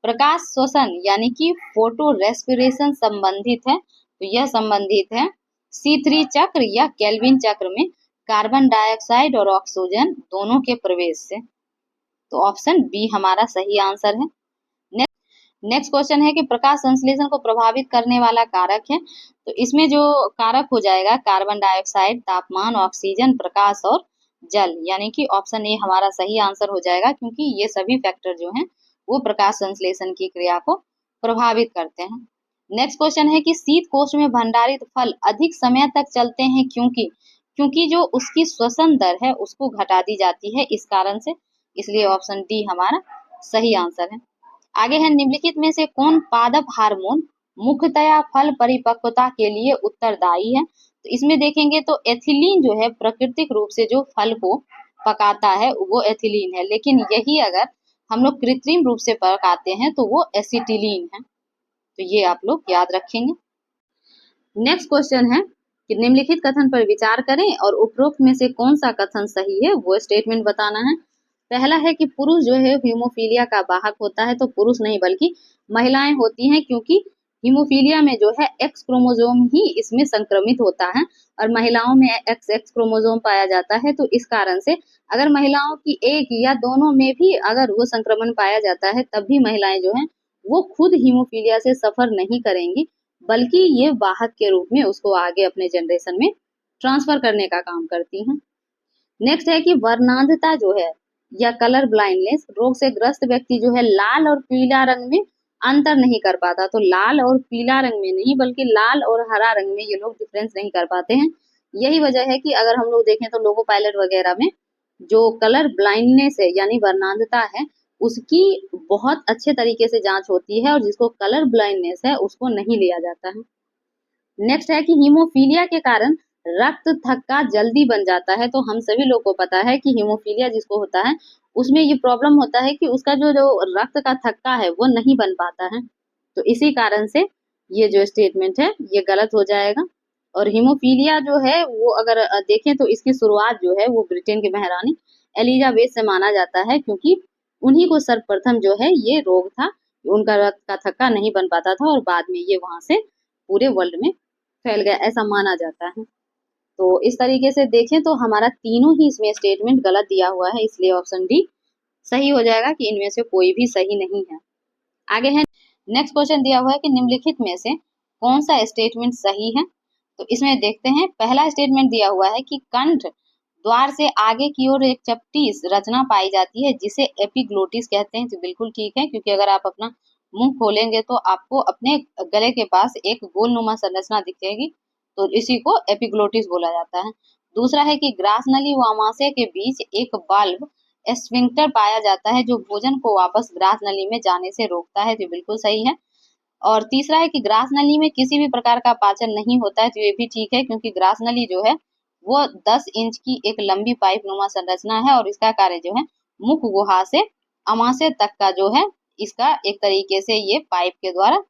प्रकाश श्वसन यानी कि फोटो रेस्पिरेशन संबंधित है, तो यह संबंधित है C3 चक्र या केल्विन चक्र में कार्बन डाइऑक्साइड और ऑक्सीजन दोनों के प्रवेश से। तो ऑप्शन बी हमारा सही आंसर है। नेक्स्ट क्वेश्चन है कि प्रकाश संश्लेषण को प्रभावित करने वाला कारक है। तो इसमें जो कारक हो जाएगा कार्बन डाइऑक्साइड, तापमान, ऑक्सीजन, प्रकाश और जल, यानी कि ऑप्शन ए हमारा सही आंसर हो जाएगा, क्योंकि ये सभी फैक्टर जो हैं वो प्रकाश संश्लेषण की क्रिया को प्रभावित करते हैं। नेक्स्ट क्वेश्चन है कि शीत कोश में भंडारित फल अधिक समय तक चलते हैं, क्योंकि जो उसकी श्वसन दर है उसको घटा दी जाती है इस कारण से, इसलिए ऑप्शन डी हमारा सही आंसर है। आगे है निम्नलिखित में से कौन पादप हार्मोन मुख्यतया फल परिपक्वता के लिए उत्तरदायी है। तो इसमें देखेंगे तो एथिलीन जो है प्राकृतिक रूप से जो फल को पकाता है वो एथिलीन है, लेकिन यही अगर हम लोग कृत्रिम रूप से पकाते हैं तो वो एसिटिलीन है, तो ये आप लोग याद रखेंगे। नेक्स्ट क्वेश्चन है कि निम्नलिखित कथन पर विचार करें और उपरोक्त में से कौन सा कथन सही है वो स्टेटमेंट बताना है। पहला है कि पुरुष जो है हीमोफीलिया का वाहक होता है, तो पुरुष नहीं बल्कि महिलाएं होती हैं, क्योंकि हीमोफीलिया में जो है एक्स क्रोमोसोम ही इसमें संक्रमित होता है और महिलाओं में एक्स क्रोमोसोम पाया जाता है, तो इस कारण से अगर महिलाओं की एक या दोनों में भी अगर वो संक्रमण पाया जाता है तब भी महिलाएं जो है वो खुद हीमोफीलिया से सफर नहीं करेंगी, बल्कि ये वाहक के रूप में उसको आगे अपने जनरेशन में ट्रांसफर करने का काम करती हैं। नेक्स्ट है कि वर्णांधता जो है या कलर ब्लाइंडनेस रोग से ग्रस्त व्यक्ति जो है लाल और पीला रंग में अंतर नहीं कर पाता। तो लाल और पीला रंग में नहीं बल्कि लाल और हरा रंग में ये लोग डिफरेंस नहीं कर पाते हैं। यही वजह है कि अगर हम लोग देखें तो लोगो पायलट वगैरह में जो कलर ब्लाइंडनेस है यानी वर्णांधता है उसकी बहुत अच्छे तरीके से जांच होती है, और जिसको कलर ब्लाइंडनेस है उसको नहीं लिया जाता है। नेक्स्ट है कि हीमोफीलिया के कारण रक्त थक्का जल्दी बन जाता है। तो हम सभी लोग को पता है कि हीमोफीलिया जिसको होता है उसमें ये प्रॉब्लम होता है कि उसका जो रक्त का थक्का है वो नहीं बन पाता है, तो इसी कारण से ये जो स्टेटमेंट है ये गलत हो जाएगा। और हीमोफीलिया जो है वो अगर देखें तो इसकी शुरुआत जो है वो ब्रिटेन की महारानी एलिजाबेथ से माना जाता है, क्योंकि उन्हीं को सर्वप्रथम जो है ये रोग था, उनका रक्त का थक्का नहीं बन पाता था और बाद में ये वहां से पूरे वर्ल्ड में फैल गया, ऐसा माना जाता है। तो इस तरीके से देखें तो हमारा तीनों ही इसमें स्टेटमेंट गलत दिया हुआ है, इसलिए ऑप्शन डी सही हो जाएगा कि इनमें से कोई भी सही नहीं है। आगे है नेक्स्ट क्वेश्चन दिया हुआ है कि निम्नलिखित में से कौन सा स्टेटमेंट सही है। तो इसमें देखते हैं, पहला स्टेटमेंट दिया हुआ है कि कंठ द्वार से आगे की ओर एक चपटी रचना पाई जाती है जिसे एपिग्लोटिस कहते हैं। तो बिल्कुल ठीक है, क्योंकि अगर आप अपना मुंह खोलेंगे तो आपको अपने गले के पास एक गोलनुमा संरचना दिखेगी, तो इसी को एपिग्लोटिस बोला जाता है। दूसरा है कि ग्रास नली व आमाशय के बीच एक बाल्ब स्फिंक्टर पाया जाता है जो भोजन को वापस ग्रास नली में जाने से रोकता है। तो बिल्कुल सही है। और तीसरा है कि ग्रास नली में किसी भी प्रकार का पाचन नहीं होता है। तो ये भी ठीक है, क्योंकि ग्रास नली जो है वो 10 इंच की एक लंबी पाइप नुमा संरचना है और इसका कार्य जो है मुख गुहा से अमाशय तक का जो है इसका एक तरीके से ये पाइप के द्वारा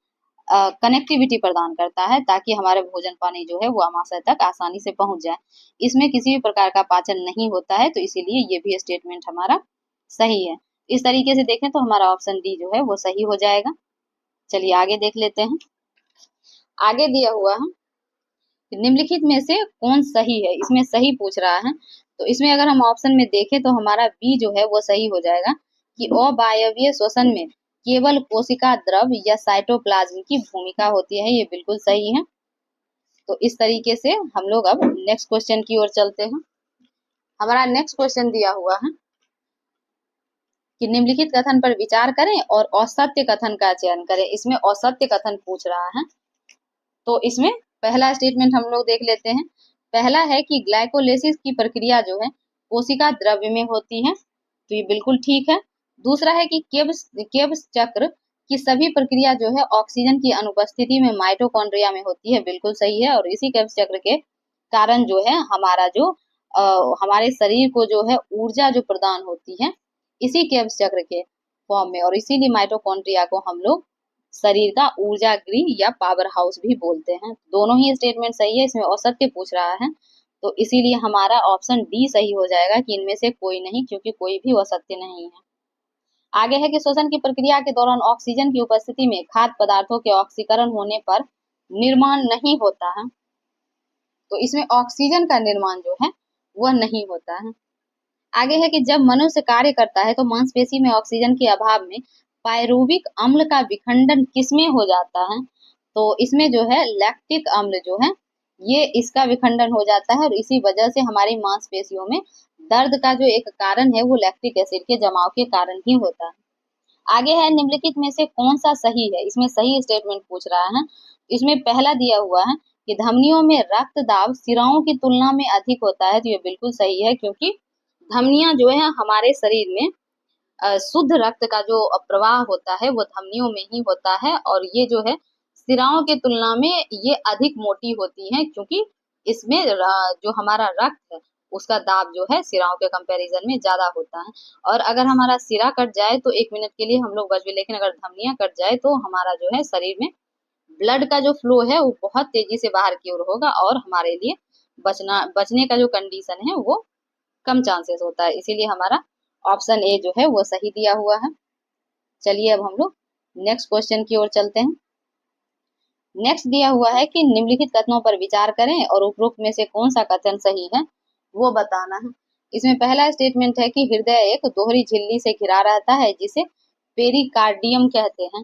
कनेक्टिविटी प्रदान करता है, ताकि हमारे भोजन पानी जो है वो अमाशय तक आसानी से पहुंच जाए। इसमें किसी भी प्रकार का पाचन नहीं होता है, तो इसीलिए ये भी स्टेटमेंट हमारा सही है। इस तरीके से देखें तो हमारा ऑप्शन डी जो है वो सही हो जाएगा। चलिए आगे देख लेते हैं। आगे दिया हुआ है निम्नलिखित में से कौन सही है, इसमें सही पूछ रहा है। तो इसमें अगर हम ऑप्शन में देखें तो हमारा बी जो है वो सही हो जाएगा कि अवायवीय श्वसन में केवल कोशिका द्रव या साइटोप्लाज्म की भूमिका होती है। ये बिल्कुल सही है। तो इस तरीके से हम लोग अब नेक्स्ट क्वेश्चन की ओर चलते हैं। हमारा नेक्स्ट क्वेश्चन दिया हुआ है कि निम्नलिखित कथन पर विचार करें और असत्य कथन का चयन करें। इसमें असत्य कथन पूछ रहा है। तो इसमें पहला स्टेटमेंट हम लोग देख लेते हैं। पहला है कि ग्लाइकोलिसिस की प्रक्रिया जो है कोशिका द्रव्य में होती है। तो ये बिल्कुल ठीक है। दूसरा है कि केब्स चक्र की सभी प्रक्रिया जो है ऑक्सीजन की अनुपस्थिति में माइटोकॉन्ड्रिया में होती है। बिल्कुल सही है। और इसी केब्स चक्र के कारण जो है हमारा जो हमारे शरीर को जो है ऊर्जा जो प्रदान होती है इसी केब्स चक्र के फॉर्म में, और इसीलिए माइटोकॉन्ड्रिया को हम लोग शरीर का ऊर्जा गृह या पावर हाउस भी बोलते हैं। दोनों ही स्टेटमेंट सही है। इसमें असत्य पूछ रहा है, तो इसीलिए हमारा ऑप्शन डी सही हो जाएगा कि इनमें से कोई नहीं, क्योंकि कोई भी असत्य नहीं है। आगे है कि श्वसन की प्रक्रिया के दौरान ऑक्सीजन की उपस्थिति में खाद्य पदार्थों के ऑक्सीकरण होने पर निर्माण नहीं होता है। तो इसमें ऑक्सीजन का निर्माण जो है वह नहीं होता है। आगे है कि जब मनुष्य कार्य करता है तो मांसपेशी में ऑक्सीजन के अभाव में पायरुविक अम्ल का विखंडन किसमें हो जाता है। तो इसमें जो है लैक्टिक अम्ल जो है ये इसका विखंडन हो जाता है, और इसी वजह से हमारी मांसपेशियों में दर्द का जो एक कारण है वो लैक्टिक एसिड के जमाव के कारण ही होता है। आगे है निम्नलिखित में से कौन सा सही है। इसमें सही स्टेटमेंट पूछ रहा है। इसमें पहला दिया हुआ है कि धमनियों में रक्त दाब सिराओं की तुलना में अधिक होता है। तो ये बिल्कुल सही है, क्योंकि धमनियां जो है हमारे शरीर में शुद्ध रक्त का जो प्रवाह होता है वो धमनियों में ही होता है, और ये जो है सिराओं के तुलना में ये अधिक मोटी होती हैं, क्योंकि इसमें जो हमारा रक्त है उसका दाब जो है सिराओं के कंपैरिजन में ज्यादा होता है। और अगर हमारा सिरा कट जाए तो एक मिनट के लिए हम लोग बच भी, लेकिन अगर धमनियां कट जाए तो हमारा जो है शरीर में ब्लड का जो फ्लो है वो बहुत तेजी से बाहर की ओर होगा, और हमारे लिए बचने का जो कंडीशन है वो कम चांसेस होता है। इसीलिए हमारा ऑप्शन ए जो है वो सही दिया हुआ है। चलिए अब हम लोग नेक्स्ट क्वेश्चन की ओर चलते हैं। नेक्स्ट दिया हुआ है कि निम्नलिखित कथनों पर विचार करें और उपरोक्त में से कौन सा कथन सही है वो बताना है। इसमें पहला स्टेटमेंट है कि हृदय एक दोहरी झिल्ली से घिरा रहता है जिसे पेरिकार्डियम कहते हैं।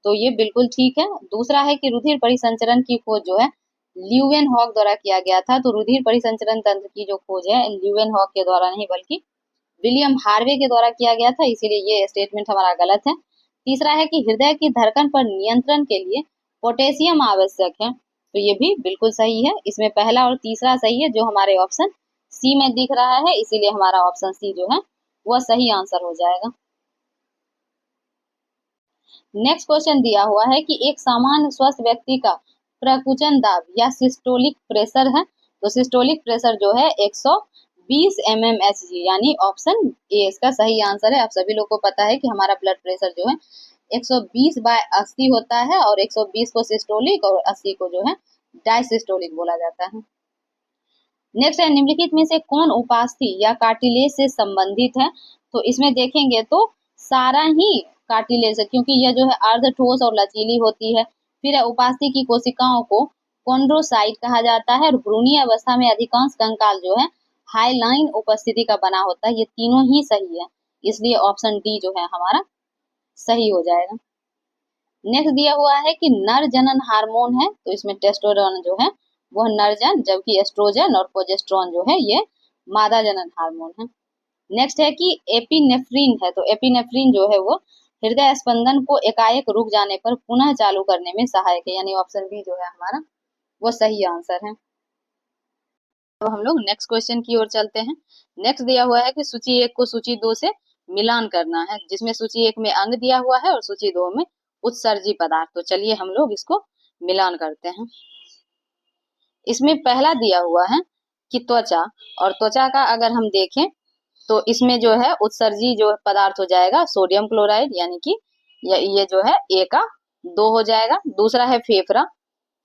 तो ये बिल्कुल ठीक है। दूसरा है कि रुधिर परिसंचरण की खोज जो है ल्यूवेन हॉक द्वारा किया गया था। तो रुधिर परिसंचरण तंत्र की जो खोज है ल्यूवेन हॉक के द्वारा नहीं बल्कि विलियम हार्वे के द्वारा किया गया था, इसीलिए ये स्टेटमेंट हमारा गलत है। तीसरा है कि हृदय की धड़कन पर नियंत्रण के लिए पोटेशियम आवश्यक है। तो ये भी बिल्कुल सही है। इसमें पहला और तीसरा सही है जो हमारे ऑप्शन सी में दिख रहा है, इसीलिए हमारा ऑप्शन सी जो है वह सही आंसर हो जाएगा। नेक्स्ट क्वेश्चन दिया हुआ है कि एक सामान्य स्वस्थ व्यक्ति का प्रकुचन दाब या सिस्टोलिक प्रेशर है। तो सिस्टोलिक प्रेशर जो है 120 mmHg, यानी ऑप्शन ए इसका सही आंसर है। आप सभी लोग को पता है कि हमारा ब्लड प्रेशर जो है 120/80 होता है, और 120 को सिस्टोलिक और 80 को जो है डायसिस्टोलिक बोला जाता है। नेक्स्ट है, निम्नलिखित में से कौन उपास्थि या कार्टिलेज से संबंधित है? तो इसमें देखेंगे तो सारा ही कार्टिलेज है, क्योंकि यह जो है अर्ध ठोस और लचीली होती है। फिर है, उपास्थि की कोशिकाओं को कॉन्ड्रोसाइट कहा जाता है, और भ्रूणीय अवस्था में अधिकांश कंकाल जो है हाइलाइन उपस्थिति का बना होता है। ये तीनों ही सही है, इसलिए ऑप्शन डी जो है हमारा सही हो जाएगा। नेक्स्ट दिया हुआ है कि नर जनन हार्मोन है, तो इसमें टेस्टोस्टेरोन जो है वह नर जन, जबकि एस्ट्रोजन और प्रोजेस्टेरोन जो है ये मादा जनन हार्मोन है। नेक्स्ट है कि एपिनेफ्रिन है, तो एपिनेफ्रिन जो है वो हृदय स्पंदन को एकाएक रुक जाने पर पुनः चालू करने में सहायक है, यानी ऑप्शन बी जो है हमारा वो सही आंसर है। अब हम लोग नेक्स्ट क्वेश्चन की ओर चलते हैं। नेक्स्ट दिया हुआ है कि सूची 1 को सूची 2 से मिलान करना है, जिसमें सूची 1 में अंग दिया हुआ है और सूची 2 में उत्सर्जी पदार्थ। तो चलिए हम लोग इसको मिलान करते हैं। इसमें पहला दिया हुआ है कि त्वचा, और त्वचा का अगर हम देखें तो इसमें जो है उत्सर्जी जो पदार्थ हो जाएगा सोडियम क्लोराइड, यानी कि ये जो है ए का 2 हो जाएगा। दूसरा है फेफड़ा,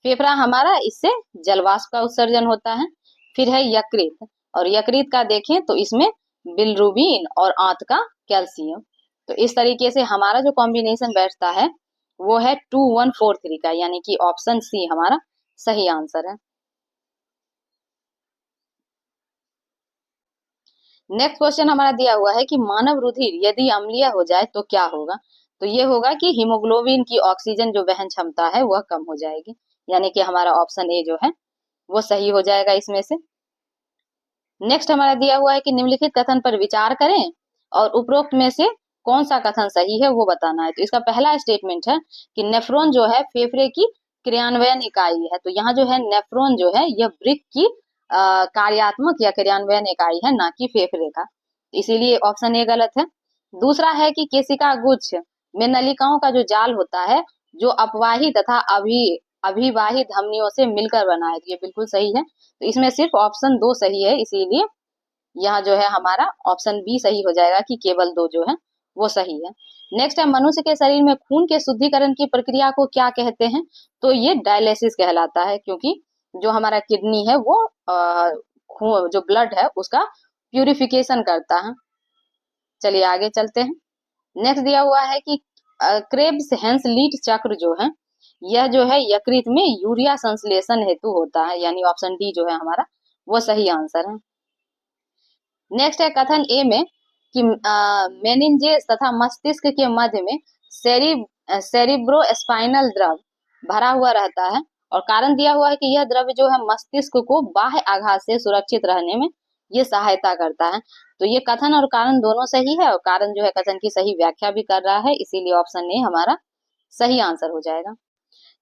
फेफड़ा हमारा इससे जलवाष्प का उत्सर्जन होता है। फिर है यकृत, और यकृत का देखें तो इसमें बिलरुबिन और आंत का कैल्शियम। तो इस तरीके से हमारा जो कॉम्बिनेशन बैठता है वो है 2143 का, यानी कि ऑप्शन सी हमारा सही आंसर है। नेक्स्ट क्वेश्चन हमारा दिया हुआ है कि मानव रुधिर यदि अम्लीय हो जाए तो क्या होगा? तो ये होगा कि हीमोग्लोबिन की ऑक्सीजन जो वहन क्षमता है वह कम हो जाएगी, यानी कि हमारा ऑप्शन ए जो है वो सही हो जाएगा इसमें से। नेक्स्ट हमारा दिया हुआ है कि निम्नलिखित कथन पर विचार करें और उपरोक्त में से कौन सा कथन सही है वो बताना है। तो इसका पहला स्टेटमेंट है कि नेफ्रॉन जो है फेफड़े की क्रियान्वयन इकाई है। तो यहाँ जो है नेफ्रॉन जो है यह वृक्क की कार्यात्मक या क्रियान्वयन इकाई है, ना कि फेफड़े का, इसीलिए ऑप्शन ए गलत है। दूसरा है कि केशिका गुच्छ में नलिकाओं का जो जाल होता है जो अपवाही तथा अभिवाही धमनियों से मिलकर बना है, तो ये बिल्कुल सही है। तो इसमें सिर्फ ऑप्शन 2 सही है, इसीलिए यहाँ जो है हमारा ऑप्शन बी सही हो जाएगा कि केवल 2 जो है वो सही है। नेक्स्ट है, मनुष्य के शरीर में खून के शुद्धिकरण की प्रक्रिया को क्या कहते हैं? तो ये डायलिसिस कहलाता है, क्योंकि जो हमारा किडनी है वो जो ब्लड है उसका प्यूरिफिकेशन करता है। चलिए आगे चलते हैं। नेक्स्ट दिया हुआ है कि क्रेब्स हेंसलीट चक्र जो है यह जो है यकृत में यूरिया संश्लेषण हेतु होता है, यानी ऑप्शन डी जो है हमारा वो सही आंसर है। नेक्स्ट है कथन ए में कि मेनिंजेस तथा मस्तिष्क के मध्य में सेरिब्रोस्पाइनल द्रव भरा हुआ रहता है, और कारण दिया हुआ है कि यह द्रव्य जो है मस्तिष्क को बाह्य आघात से सुरक्षित रहने में ये सहायता करता है। तो ये कथन और कारण दोनों सही है, और कारण जो है कथन की सही व्याख्या भी कर रहा है, इसीलिए ऑप्शन ए हमारा सही आंसर हो जाएगा।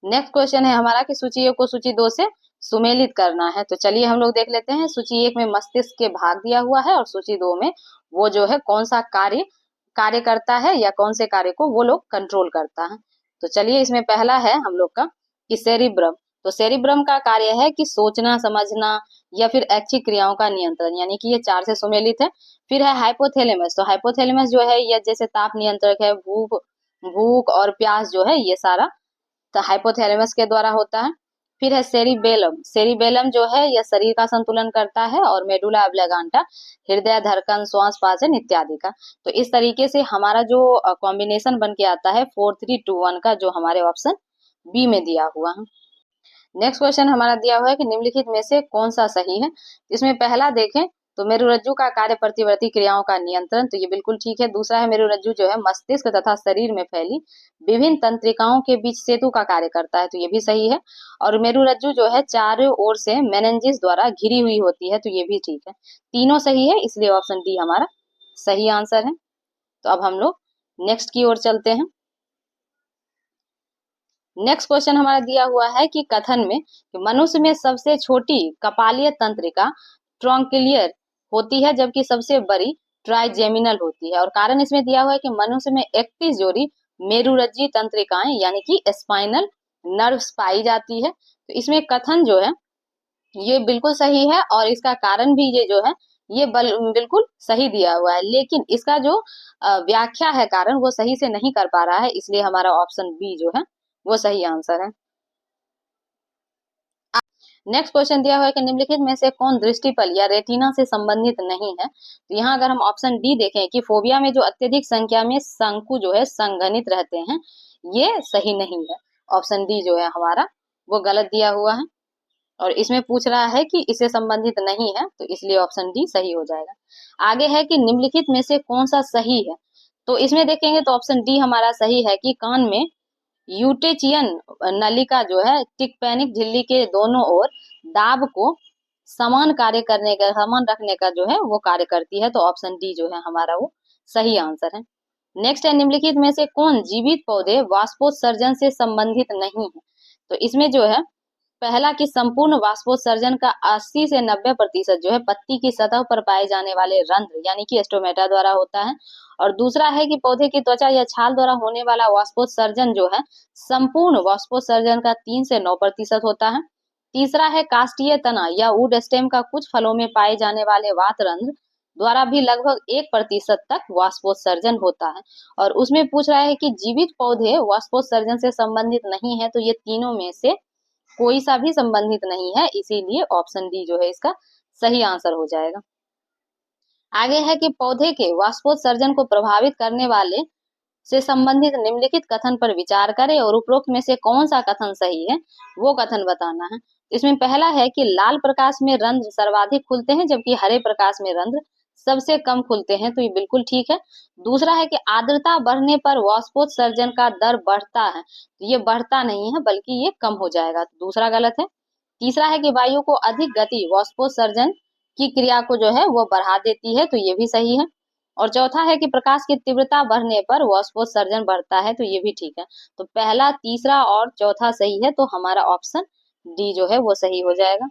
नेक्स्ट क्वेश्चन है हमारा कि सूची 1 को सूची 2 से सुमेलित करना है। तो चलिए हम लोग देख लेते हैं। सूची 1 में मस्तिष्क के भाग दिया हुआ है, और सूची 2 में वो जो है कौन सा कार्य करता है या कौन से कार्य को वो लोग कंट्रोल करता है। तो चलिए इसमें पहला है हम लोग का कि सेरिब्रम। तो सेरिब्रम का कार्य है कि सोचना, समझना या फिर ऐच्छिक क्रियाओं का नियंत्रण, यानी कि ये 4 से सुमेलित है। फिर है हाइपोथैलेमस। तो हाइपोथैलेमस जो है यह जैसे ताप नियंत्रक है, भूख और प्यास जो है ये सारा तो हाइपोथैलेमस के द्वारा होता है। फिर है सेरिबेलम। सेरिबेलम जो है यह शरीर का संतुलन करता है, और मेडुला ऑब्लिंगेटा हृदय, धड़कन, श्वास, पाचन इत्यादि का। तो इस तरीके से हमारा जो कॉम्बिनेशन बन के आता है 4321 का, जो हमारे ऑप्शन बी में दिया हुआ है। नेक्स्ट क्वेश्चन हमारा दिया हुआ है कि निम्नलिखित में से कौन सा सही है। इसमें पहला देखें तो मेरुरज्जु का कार्य प्रतिवर्ती क्रियाओं का नियंत्रण, तो ये बिल्कुल ठीक है। दूसरा है मेरुरज्जु जो है मस्तिष्क तथा शरीर में फैली विभिन्न तंत्रिकाओं के बीच सेतु का कार्य करता है, तो ये भी सही है। और मेरुरज्जु जो है चारों ओर से मेनिंजेस द्वारा घिरी हुई होती है, तो ये भी ठीक है। तीनों सही है, इसलिए ऑप्शन डी हमारा सही आंसर है। तो अब हम लोग नेक्स्ट की ओर चलते हैं। नेक्स्ट क्वेश्चन हमारा दिया हुआ है कि कथन में कि मनुष्य में सबसे छोटी कपालीय तंत्रिका ट्रॉन्किलियर होती है, जबकि सबसे बड़ी ट्राइजेमिनल होती है। और कारण इसमें दिया हुआ है कि मनुष्य में 31 जोड़ी मेरुरज्जी तंत्रिकाएं यानी कि स्पाइनल नर्व्स पाई जाती है। तो इसमें कथन जो है ये बिल्कुल सही है, और इसका कारण भी ये जो है ये बिल्कुल सही दिया हुआ है, लेकिन इसका जो व्याख्या है कारण वो सही से नहीं कर पा रहा है, इसलिए हमारा ऑप्शन बी जो है वो सही आंसर है। नेक्स्ट क्वेश्चन दिया हुआ है कि निम्नलिखित में से कौन दृष्टिपल या रेटिना से संबंधित नहीं है। तो यहाँ अगर हम ऑप्शन डी देखें कि फोबिया में जो अत्यधिक संख्या में शंकु जो है संघनित रहते हैं, ये सही नहीं है। ऑप्शन डी जो है हमारा वो गलत दिया हुआ है और इसमें पूछ रहा है कि इससे संबंधित नहीं है, तो इसलिए ऑप्शन डी सही हो जाएगा। आगे है कि निम्नलिखित में से कौन सा सही है। तो इसमें देखेंगे तो ऑप्शन डी हमारा सही है कि कान में यूटेचियन नलिका जो है टिम्पैनिक झिल्ली के दोनों ओर दाब को समान रखने का जो है वो कार्य करती है। तो ऑप्शन डी जो है हमारा वो सही आंसर है। नेक्स्ट है निम्नलिखित में से कौन जीवित पौधे वाष्पोत्सर्जन से संबंधित नहीं है। तो इसमें जो है पहला कि संपूर्ण वाष्पोत्सर्जन का 80 से 90% जो है पत्ती की सतह पर पाए जाने वाले रंध्र यानी कि स्टोमेटा द्वारा होता है। और दूसरा है कि पौधे की त्वचा या छाल द्वारा होने वाला वाष्पोत्सर्जन जो है संपूर्ण वाष्पोत्सर्जन का 3 से 9% होता है। तीसरा है काष्ठीय तना या वुड स्टेम का कुछ फलों में पाए जाने वाले वात रंध्र द्वारा भी लगभग 1% तक वाष्पोत्सर्जन होता है। और उसमें पूछ रहा है कि जीवित पौधे वाष्पोत्सर्जन से संबंधित नहीं है, तो ये तीनों में से कोई सा भी संबंधित नहीं है, इसीलिए ऑप्शन डी जो है इसका सही आंसर हो जाएगा। आगे है कि पौधे के वाष्पोत्सर्जन को प्रभावित करने वाले से संबंधित निम्नलिखित कथन पर विचार करें और उपरोक्त में से कौन सा कथन सही है वो कथन बताना है। इसमें पहला है कि लाल प्रकाश में रंध्र सर्वाधिक खुलते हैं जबकि हरे प्रकाश में रंध्र सबसे कम खुलते हैं, तो ये बिल्कुल ठीक है। दूसरा है कि आर्द्रता बढ़ने पर वाष्पोत्सर्जन का दर बढ़ता है, तो ये बढ़ता नहीं है बल्कि ये कम हो जाएगा, तो दूसरा गलत है। तीसरा है कि वायु को अधिक गति वाष्पोत्सर्जन की क्रिया को जो है वो बढ़ा देती है, तो ये भी सही है। और चौथा है कि प्रकाश की तीव्रता बढ़ने पर वाष्पोत्सर्जन बढ़ता है, तो ये भी ठीक है। तो पहला, तीसरा और चौथा सही है, तो हमारा ऑप्शन डी जो है वो सही हो जाएगा।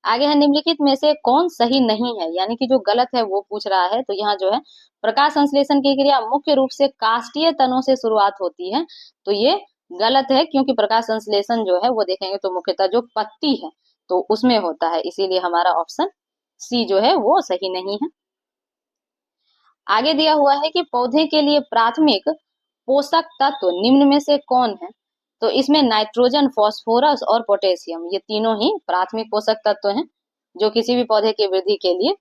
आगे है निम्नलिखित में से कौन सही नहीं है, यानी कि जो गलत है वो पूछ रहा है। तो यहाँ जो है प्रकाश संश्लेषण की क्रिया मुख्य रूप से काष्ठीय तनों से शुरुआत होती है, तो ये गलत है क्योंकि प्रकाश संश्लेषण जो है वो देखेंगे तो मुख्यतः जो पत्ती है तो उसमें होता है, इसीलिए हमारा ऑप्शन सी जो है वो सही नहीं है। आगे दिया हुआ है कि पौधे के लिए प्राथमिक पोषक तत्व निम्न में से कौन है। तो इसमें नाइट्रोजन, फास्फोरस और पोटेशियम ये तीनों ही प्राथमिक पोषक तत्व हैं जो किसी भी पौधे की वृद्धि के लिए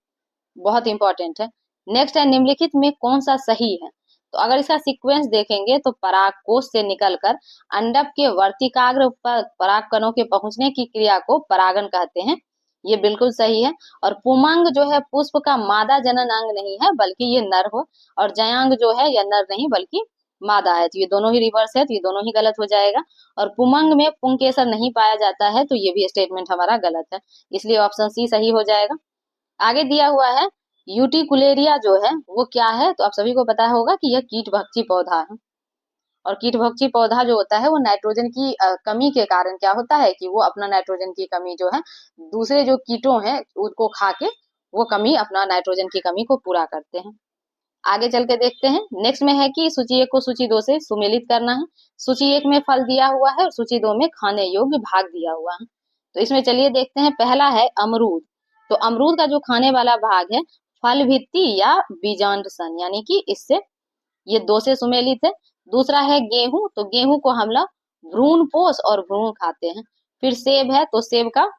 बहुत इंपॉर्टेंट है। नेक्स्ट है निम्नलिखित में कौन सा सही है। तो अगर इसका सीक्वेंस देखेंगे तो परागकोश से निकलकर अंडक के वर्तिकाग्र पर परागकणों के पहुंचने की क्रिया को परागन कहते हैं, ये बिल्कुल सही है। और पुमंग जो है पुष्प का मादा जनन अंग नहीं है बल्कि ये नर हो, और जयांग जो है यह नर नहीं बल्कि मादा है, तो ये दोनों ही रिवर्स है, तो ये दोनों ही गलत हो जाएगा। और पुमंग में पुंकेसर नहीं पाया जाता है, तो ये भी स्टेटमेंट हमारा गलत है, इसलिए ऑप्शन सी सही हो जाएगा। आगे दिया हुआ है यूटिकुलेरिया जो है वो क्या है। तो आप सभी को पता होगा कि यह कीटभक्षी पौधा है, और कीटभक्षी पौधा जो होता है वो नाइट्रोजन की कमी के कारण क्या होता है कि वो अपना नाइट्रोजन की कमी जो है दूसरे जो कीटों हैं उनको खा के वो कमी अपना नाइट्रोजन की कमी को पूरा करते हैं। आगे चल के देखते हैं। नेक्स्ट में है कि सूची 1 को सूची 2 से सुमेलित करना है। सूची 1 में फल दिया हुआ है और सूची 2 में खाने योग्य भाग दिया हुआ है। तो इसमें चलिए देखते हैं। पहला है अमरूद। तो अमरूद का जो खाने वाला भाग है फल भित्ति या बीजांड सन, यानी कि इससे ये 2 से सुमेलित है। दूसरा है गेहूं। तो गेहूं को हम लोग भ्रूण पोष और भ्रूण खाते हैं। फिर सेब है, तो सेब का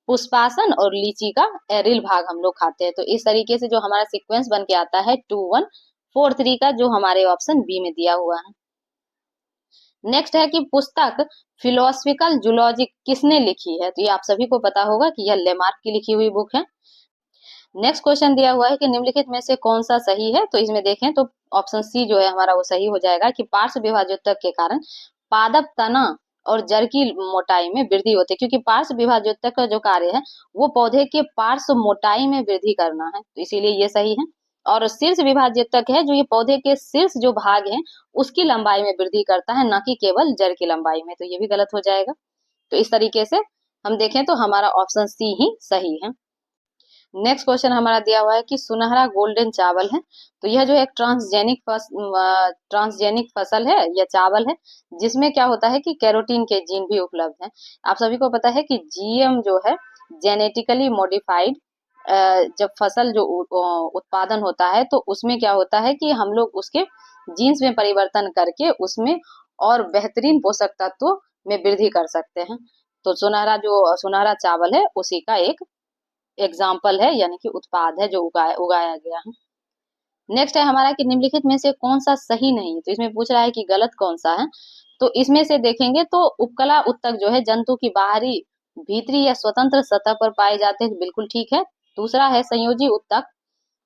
पुष्पासन और लीची का एरिल भाग हम लोग खाते हैं। तो इस तरीके से जो हमारा सीक्वेंस बन के आता है 2 1 4 3 का, जो हमारे ऑप्शन बी में दिया हुआ है। नेक्स्ट है कि पुस्तक फिलोसफिकल जूलॉजी किसने लिखी है। तो ये आप सभी को पता होगा कि यह लेमार्क की लिखी हुई बुक है। नेक्स्ट क्वेश्चन दिया हुआ है कि निम्नलिखित में से कौन सा सही है। तो इसमें देखें तो ऑप्शन सी जो है हमारा वो सही हो जाएगा कि पार्श्व विभाजोत्तक के कारण पादप तना और जड़ की मोटाई में वृद्धि होती है, क्योंकि पार्श्व विभाजोत्तक का जो कार्य है वो पौधे के पार्श्व मोटाई में वृद्धि करना है, तो इसीलिए ये सही है। और शीर्ष विभाजोत्तक है जो ये पौधे के शीर्ष जो भाग है उसकी लंबाई में वृद्धि करता है, न कि केवल जड़ की लंबाई में, तो ये भी गलत हो जाएगा। तो इस तरीके से हम देखें तो हमारा ऑप्शन सी ही सही है। नेक्स्ट क्वेश्चन हमारा दिया हुआ है कि सुनहरा गोल्डन चावल है। तो यह जो एक ट्रांसजेनिक फसल है या चावल है जिसमें क्या होता है कि कैरोटीन के जीन भी उपलब्ध है। आप सभी को पता है कि जीएम जो है जेनेटिकली मॉडिफाइड जब फसल जो उत्पादन होता है तो उसमें क्या होता है कि हम लोग उसके जीन्स में परिवर्तन करके उसमें और बेहतरीन पोषक तत्व में वृद्धि कर सकते हैं। तो सुनहरा चावल है उसी का एक एग्जाम्पल है, यानी कि उत्पाद है जो उगाया गया है। नेक्स्ट है हमारा कि निम्नलिखित में से कौन सा सही नहीं है, तो इसमें पूछ रहा है कि गलत कौन सा है। तो इसमें से देखेंगे तो उपकला उत्तक जो है जंतु की बाहरी, भीतरी या स्वतंत्र सतह पर पाए जाते हैं, बिल्कुल ठीक है। दूसरा है संयोजी उत्तक,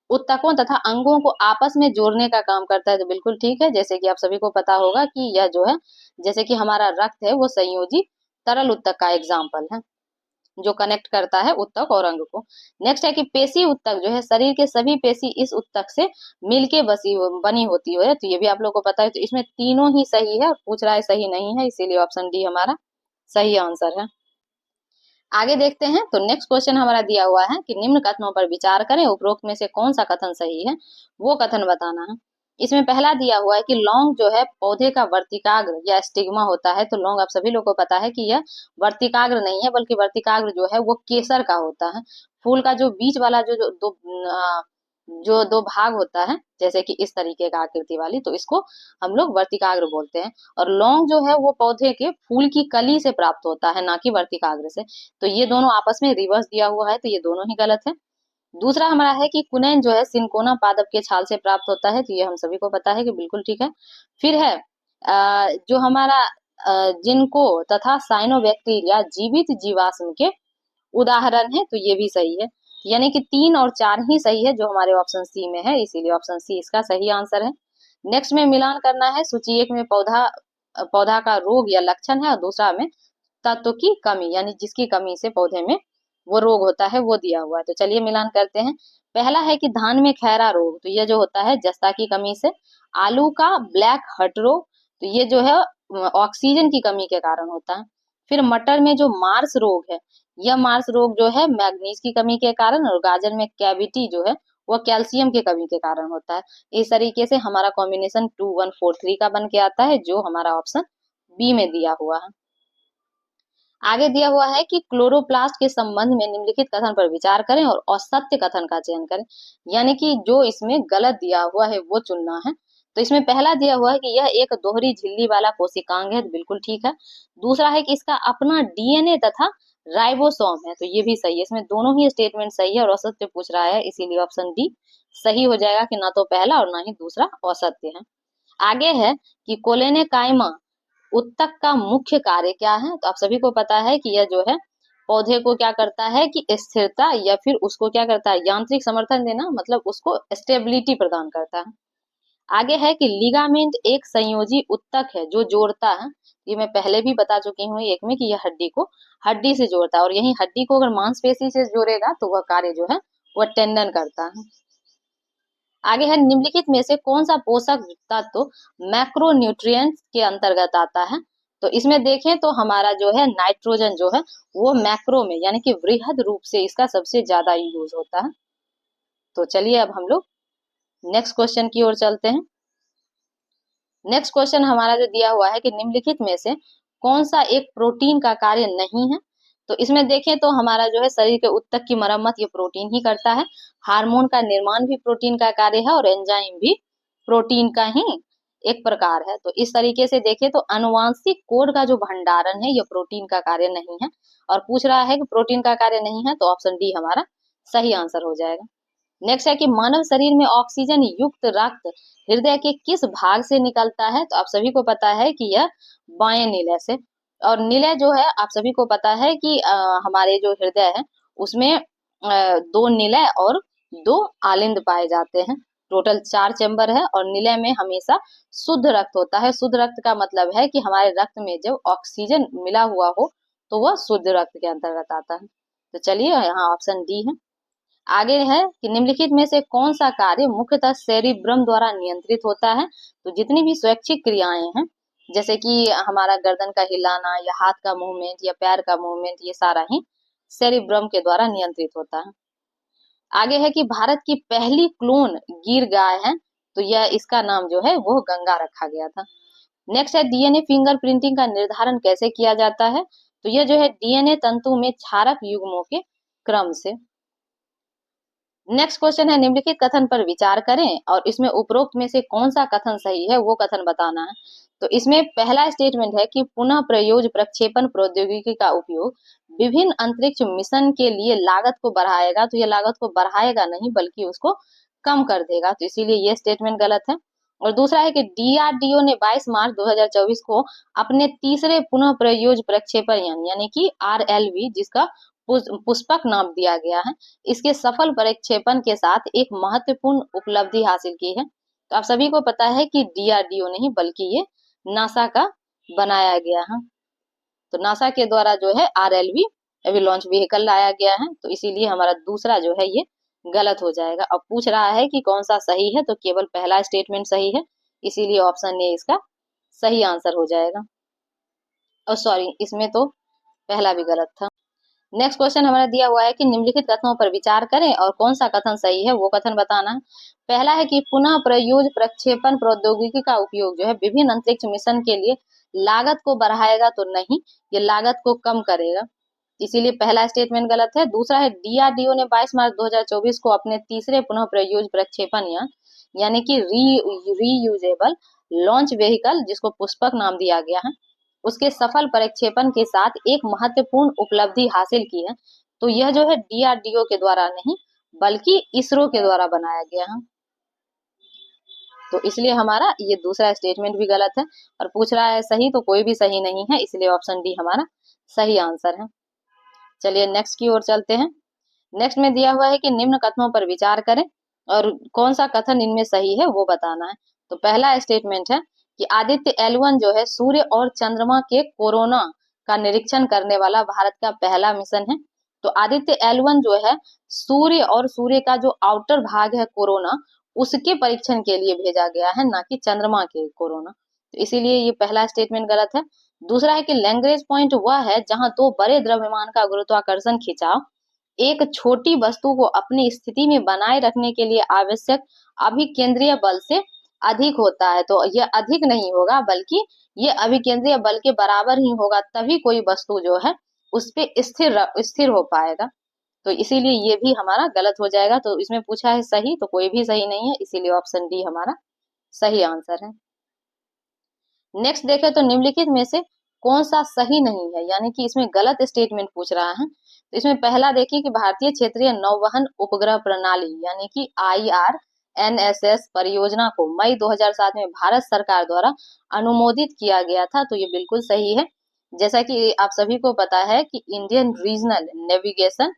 उत्तकों तथा अंगों को आपस में जोड़ने का काम करता है, तो बिल्कुल ठीक है। जैसे कि आप सभी को पता होगा कि यह जो है, जैसे कि हमारा रक्त है वो संयोजी तरल उत्तक का एग्जाम्पल है, जो कनेक्ट करता है उत्तक और अंग को। नेक्स्ट है कि पेशी उत्तक जो है, शरीर के सभी पेशी इस उत्तक से मिलके बनी होती है, तो ये भी आप लोग को पता है। तो इसमें तीनों ही सही है, और पूछ रहा है सही नहीं है, इसीलिए ऑप्शन डी हमारा सही आंसर है। आगे देखते हैं, तो नेक्स्ट क्वेश्चन हमारा दिया हुआ है कि निम्न कथनों पर विचार करें, उपरोक्त में से कौन सा कथन सही है वो कथन बताना है। इसमें पहला दिया हुआ है कि लौंग जो है पौधे का वर्तिकाग्र या स्टिग्मा होता है, तो लौंग आप सभी लोगों को पता है कि यह वर्तिकाग्र नहीं है, बल्कि वर्तिकाग्र जो है वो केसर का होता है। फूल का जो बीच वाला जो दो भाग होता है, जैसे कि इस तरीके का आकृति वाली, तो इसको हम लोग वर्तिकाग्र बोलते हैं। और लौंग जो है वो पौधे के फूल की कली से प्राप्त होता है, ना कि वर्तिकाग्र से। तो ये दोनों आपस में रिवर्स दिया हुआ है, तो ये दोनों ही गलत है। दूसरा हमारा है कि कुनैन जो है सिंकोना पादप के छाल से प्राप्त होता है, तो ये हम सभी को पता है कि बिल्कुल ठीक है। फिर है जो हमारा जिनको तथा साइनोबैक्टीरिया जीवित जीवाश्म के उदाहरण है, तो ये भी सही है। यानी कि 3 और 4 ही सही है जो हमारे ऑप्शन सी में है, इसीलिए ऑप्शन सी इसका सही आंसर है। नेक्स्ट में मिलान करना है, सूची 1 में पौधा का रोग या लक्षण है, और दूसरा में तत्व की कमी, यानी जिसकी कमी से पौधे में वो रोग होता है वो दिया हुआ है। तो चलिए मिलान करते हैं। पहला है कि धान में खैरा रोग, तो ये जो होता है जस्ता की कमी से। आलू का ब्लैक हट रोग, तो ये जो है ऑक्सीजन की कमी के कारण होता है। फिर मटर में जो मार्स रोग है, यह मार्स रोग जो है मैग्नीज की कमी के कारण। और गाजर में कैविटी जो है वो कैल्शियम की कमी के कारण होता है। इस तरीके से हमारा कॉम्बिनेशन 2143 का बन के आता है, जो हमारा ऑप्शन बी में दिया हुआ है। आगे दिया हुआ है कि क्लोरोप्लास्ट के संबंध में निम्नलिखित कथन पर विचार करें और असत्य कथन का चयन करें, यानी कि जो इसमें गलत दिया हुआ है वो चुनना है। तो इसमें पहला दिया हुआ है कि यह एक दोहरी झिल्ली वाला कोशिकांग है, तो बिल्कुल ठीक है। दूसरा है कि इसका अपना डीएनए तथा राइबोसोम है, तो ये भी सही है। इसमें दोनों ही स्टेटमेंट सही है, और असत्य पूछ रहा है, इसीलिए ऑप्शन डी सही हो जाएगा कि ना तो पहला और ना ही दूसरा असत्य है। आगे है कि कोलेने काइमा उत्तक का मुख्य कार्य क्या है, तो आप सभी को पता है कि यह जो है पौधे को क्या करता है कि स्थिरता, या फिर उसको क्या करता है यांत्रिक समर्थन देना, मतलब उसको स्टेबिलिटी प्रदान करता है। आगे है कि लिगामेंट एक संयोजी उत्तक है जो जोड़ता है, ये मैं पहले भी बता चुकी हूँ एक में कि यह हड्डी को हड्डी से जोड़ता है, और यही हड्डी को अगर मांसपेशी से जोड़ेगा तो वह कार्य जो है वह टेंडन करता है। आगे है निम्नलिखित में से कौन सा पोषक तत्व मैक्रोन्यूट्रिएंट्स के अंतर्गत आता है, तो इसमें देखें तो हमारा जो है नाइट्रोजन जो है वो मैक्रो में, यानी कि वृहद रूप से इसका सबसे ज्यादा यूज होता है। तो चलिए अब हम लोग नेक्स्ट क्वेश्चन की ओर चलते हैं। नेक्स्ट क्वेश्चन हमारा जो दिया हुआ है कि निम्नलिखित में से कौन सा एक प्रोटीन का कार्य नहीं है, तो इसमें देखें तो हमारा जो है शरीर के उत्तक की मरम्मत ये प्रोटीन ही करता है। हार्मोन का निर्माण भी प्रोटीन का कार्य है, और एंजाइम भी प्रोटीन का ही एक प्रकार है। तो इस तरीके से देखें तो अनुवांशिक कोड का जो भंडारण है यह प्रोटीन का कार्य नहीं है, और पूछ रहा है कि प्रोटीन का कार्य नहीं है, तो ऑप्शन डी हमारा सही आंसर हो जाएगा। नेक्स्ट है कि मानव शरीर में ऑक्सीजन युक्त रक्त हृदय के किस भाग से निकलता है, तो आप सभी को पता है कि यह बाएं निलय से। और निलय जो है आप सभी को पता है कि हमारे जो हृदय है उसमें 2 निलय और 2 आलिंद पाए जाते हैं। टोटल 4 चैम्बर है, और निलय में हमेशा शुद्ध रक्त होता है। शुद्ध रक्त का मतलब है कि हमारे रक्त में जब ऑक्सीजन मिला हुआ हो तो वह शुद्ध रक्त के अंतर्गत आता है। तो चलिए यहाँ ऑप्शन डी है। आगे है कि निम्नलिखित में से कौन सा कार्य मुख्यतः सेरिब्रम द्वारा नियंत्रित होता है, तो जितनी भी स्वैच्छिक क्रियाएं हैं, जैसे कि हमारा गर्दन का हिलाना या हाथ का मूवमेंट या पैर का मूवमेंट, ये सारा ही सेरिब्रम के द्वारा नियंत्रित होता है। आगे है कि भारत की पहली क्लोन गिर गाय है, तो यह इसका नाम जो है वो गंगा रखा गया था। नेक्स्ट है डीएनए फिंगरप्रिंटिंग का निर्धारण कैसे किया जाता है, तो यह जो है डीएनए तंतु में क्षारक युग्मों के क्रम से। नेक्स्ट क्वेश्चन है, निम्नलिखित कथन पर विचार करें और इसमें उपरोक्त में से कौन सा कथन सही है वो कथन बताना है। तो इसमें पहला स्टेटमेंट है कि पुनः प्रयोज्य प्रक्षेपण प्रौद्योगिकी का उपयोग विभिन्न अंतरिक्ष मिशन के लिए लागत को बढ़ाएगा। तो ये लागत को बढ़ाएगा नहीं बल्कि उसको कम कर देगा, तो इसीलिए ये स्टेटमेंट गलत है। और दूसरा है कि डीआरडीओ ने 22 मार्च 2024 को अपने तीसरे पुनः प्रयोज्य प्रक्षेपण यान यानी कि आरएलवी, जिसका पुष्पक नाम दिया गया है, इसके सफल प्रक्षेपण के साथ एक महत्वपूर्ण उपलब्धि हासिल की है। तो आप सभी को पता है कि डीआरडीओ नहीं बल्कि ये नासा का बनाया गया है। तो नासा के द्वारा जो है आरएलवी अभी लॉन्च व्हीकल लाया गया है, तो इसीलिए हमारा दूसरा जो है ये गलत हो जाएगा। अब पूछ रहा है कि कौन सा सही है, तो केवल पहला स्टेटमेंट सही है, इसीलिए ऑप्शन ए इसका सही आंसर हो जाएगा। और सॉरी, इसमें तो पहला भी गलत था। नेक्स्ट क्वेश्चन हमारा दिया हुआ है कि निम्नलिखित कथनों पर विचार करें और कौन सा कथन सही है वो कथन बताना है। पहला है कि पुनः प्रयोज्य प्रक्षेपण प्रौद्योगिकी का उपयोग जो है विभिन्न अंतरिक्ष मिशन के लिए लागत को बढ़ाएगा, तो नहीं, ये लागत को कम करेगा, इसीलिए पहला स्टेटमेंट गलत है। दूसरा है, डीआरडीओ ने 22 मार्च 2024 को अपने तीसरे पुनः प्रयोज्य प्रक्षेपण यान यानी कि रीयूजेबल लॉन्च व्हीकल, जिसको पुष्पक नाम दिया गया है, उसके सफल प्रक्षेपण के साथ एक महत्वपूर्ण उपलब्धि हासिल की है। तो यह जो है डीआरडीओ के द्वारा नहीं बल्कि इसरो के द्वारा बनाया गया है, तो इसलिए हमारा ये दूसरा स्टेटमेंट भी गलत है। और पूछ रहा है सही, तो कोई भी सही नहीं है, इसलिए ऑप्शन डी हमारा सही आंसर है। चलिए नेक्स्ट की ओर चलते हैं। नेक्स्ट में दिया हुआ है कि निम्न कथनों पर विचार करें और कौन सा कथन इनमें सही है वो बताना है। तो पहला स्टेटमेंट है कि आदित्य L1 जो है सूर्य और चंद्रमा के कोरोना का निरीक्षण करने वाला भारत का पहला मिशन है। तो आदित्य L1 जो है सूर्य और सूर्य का जो आउटर भाग है कोरोना, उसके परीक्षण के लिए भेजा गया है, ना कि चंद्रमा के कोरोना, तो इसीलिए ये पहला स्टेटमेंट गलत है। दूसरा है कि लैग्रेंज पॉइंट वह है जहां दो बड़े द्रव्यमान का गुरुत्वाकर्षण खिंचाव एक छोटी वस्तु को अपनी स्थिति में बनाए रखने के लिए आवश्यक अभिकेंद्रीय बल से अधिक होता है। तो यह अधिक नहीं होगा बल्कि ये अभिकेंद्रीय बल के बराबर ही होगा, तभी कोई वस्तु जो है उस पे स्थिर हो पाएगा, तो इसीलिए ये भी हमारा गलत हो जाएगा। तो इसमें पूछा है सही, तो कोई भी सही नहीं है, इसीलिए ऑप्शन डी हमारा सही आंसर है। नेक्स्ट देखें तो निम्नलिखित में से कौन सा सही नहीं है, यानी कि इसमें गलत स्टेटमेंट पूछ रहा है। तो इसमें पहला देखिए कि भारतीय क्षेत्रीय नौवहन उपग्रह प्रणाली यानी कि IRNSS परियोजना को मई 2007 में भारत सरकार द्वारा अनुमोदित किया गया था, तो ये बिल्कुल सही है। जैसा कि आप सभी को पता है कि Indian regional navigation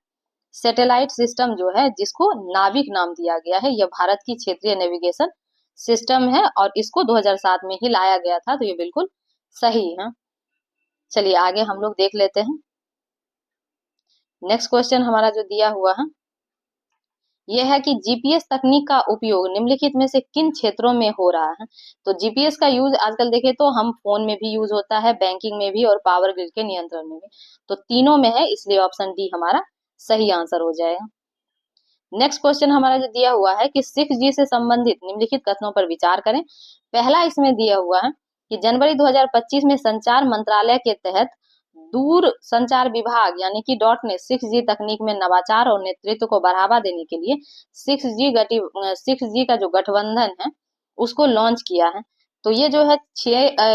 satellite system जो है, जिसको नाविक नाम दिया गया है, यह भारत की क्षेत्रीय नेविगेशन सिस्टम है और इसको 2007 में ही लाया गया था, तो ये बिल्कुल सही है। चलिए आगे हम लोग देख लेते हैं। नेक्स्ट क्वेश्चन हमारा जो दिया हुआ है यह है कि जीपीएस तकनीक का उपयोग निम्नलिखित में से किन क्षेत्रों में हो रहा है। तो जीपीएस का यूज आजकल देखें तो हम फोन में भी यूज होता है, बैंकिंग में भी और पावर ग्रिड के नियंत्रण में भी, तो तीनों में है, इसलिए ऑप्शन डी हमारा सही आंसर हो जाएगा। नेक्स्ट क्वेश्चन हमारा जो दिया हुआ है कि 6G से संबंधित निम्नलिखित कथनों पर विचार करें। पहला इसमें दिया हुआ है कि जनवरी 2025 में संचार मंत्रालय के तहत दूर संचार विभाग यानी कि डॉट ने 6G तकनीक में नवाचार और नेतृत्व को बढ़ावा देने के लिए 6G का जो गठबंधन है उसको लॉन्च किया है। तो ये जो है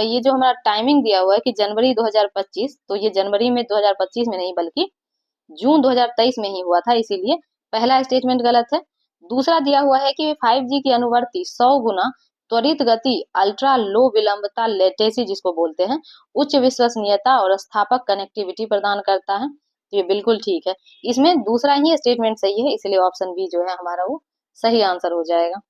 ये जो हमारा टाइमिंग दिया हुआ है कि जनवरी 2025, तो ये जनवरी में 2025 में नहीं बल्कि जून 2023 में ही हुआ था, इसीलिए पहला स्टेटमेंट गलत है। दूसरा दिया हुआ है कि 5G की अनुवर्ती 100 गुना त्वरित गति अल्ट्रा लो विलंबता लेटेसी जिसको बोलते हैं उच्च विश्वसनीयता और स्थापक कनेक्टिविटी प्रदान करता है, तो ये बिल्कुल ठीक है। इसमें दूसरा ही स्टेटमेंट सही है, इसलिए ऑप्शन बी जो है हमारा वो सही आंसर हो जाएगा।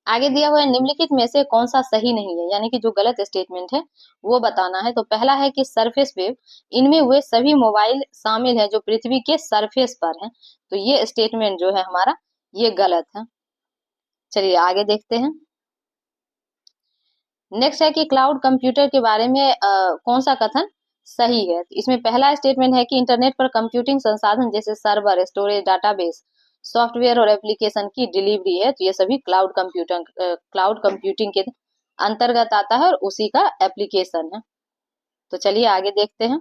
आगे दिया हुआ है निम्नलिखित में से कौन सा सही नहीं है, यानी कि जो गलत स्टेटमेंट है वो बताना है। तो पहला है कि सरफेस वेव, इनमें वे सभी मोबाइल शामिल हैं जो पृथ्वी के सरफेस पर हैं, तो ये स्टेटमेंट जो है हमारा ये गलत है। चलिए आगे देखते हैं। नेक्स्ट है कि क्लाउड कंप्यूटर के बारे में कौन सा कथन सही है। तो इसमें पहला स्टेटमेंट है कि इंटरनेट पर कंप्यूटिंग संसाधन जैसे सर्वर, स्टोरेज, डाटाबेस, सॉफ्टवेयर और एप्लीकेशन की डिलीवरी है, तो ये सभी क्लाउड कंप्यूटिंग के अंतर्गत आता है और उसी का एप्लीकेशन है। तो चलिए आगे देखते हैं।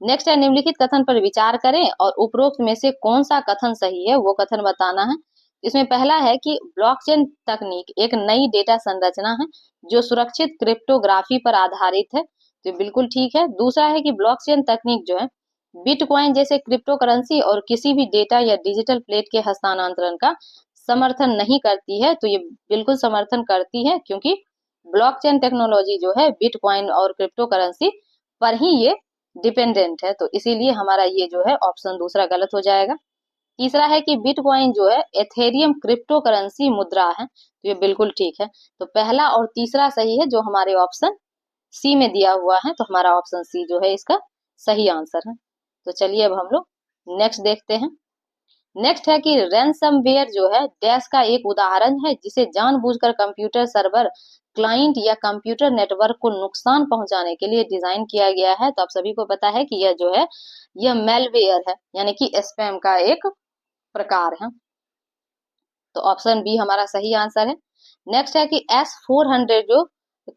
नेक्स्ट है निम्नलिखित कथन पर विचार करें और उपरोक्त में से कौन सा कथन सही है वो कथन बताना है। इसमें पहला है कि ब्लॉकचेन तकनीक एक नई डेटा संरचना है जो सुरक्षित क्रिप्टोग्राफी पर आधारित है, तो बिल्कुल ठीक है। दूसरा है कि ब्लॉकचेन तकनीक जो है बिटकॉइन जैसे क्रिप्टो करेंसी और किसी भी डेटा या डिजिटल प्लेट के हस्तांतरण का समर्थन नहीं करती है, तो ये बिल्कुल समर्थन करती है, क्योंकि ब्लॉकचेन टेक्नोलॉजी जो है बिटकॉइन और क्रिप्टो करेंसी पर ही ये डिपेंडेंट है, तो इसीलिए हमारा ये जो है ऑप्शन दूसरा गलत हो जाएगा। तीसरा है कि बिटकॉइन जो है एथेरियम क्रिप्टो करेंसी मुद्रा है, तो ये बिल्कुल ठीक है। तो पहला और तीसरा सही है जो हमारे ऑप्शन सी में दिया हुआ है, तो हमारा ऑप्शन सी जो है इसका सही आंसर है। तो चलिए अब हम लोग नेक्स्ट देखते हैं। नेक्स्ट है कि रैनसमवेयर जो है डैश का एक उदाहरण है जिसे जानबूझकर कंप्यूटर सर्वर क्लाइंट या कंप्यूटर नेटवर्क को नुकसान पहुंचाने के लिए डिजाइन किया गया है। तो आप सभी को पता है कि यह जो है यह मेलवेयर है, यानी कि स्पैम का एक प्रकार है। तो ऑप्शन बी हमारा सही आंसर है। नेक्स्ट है कि S-400 जो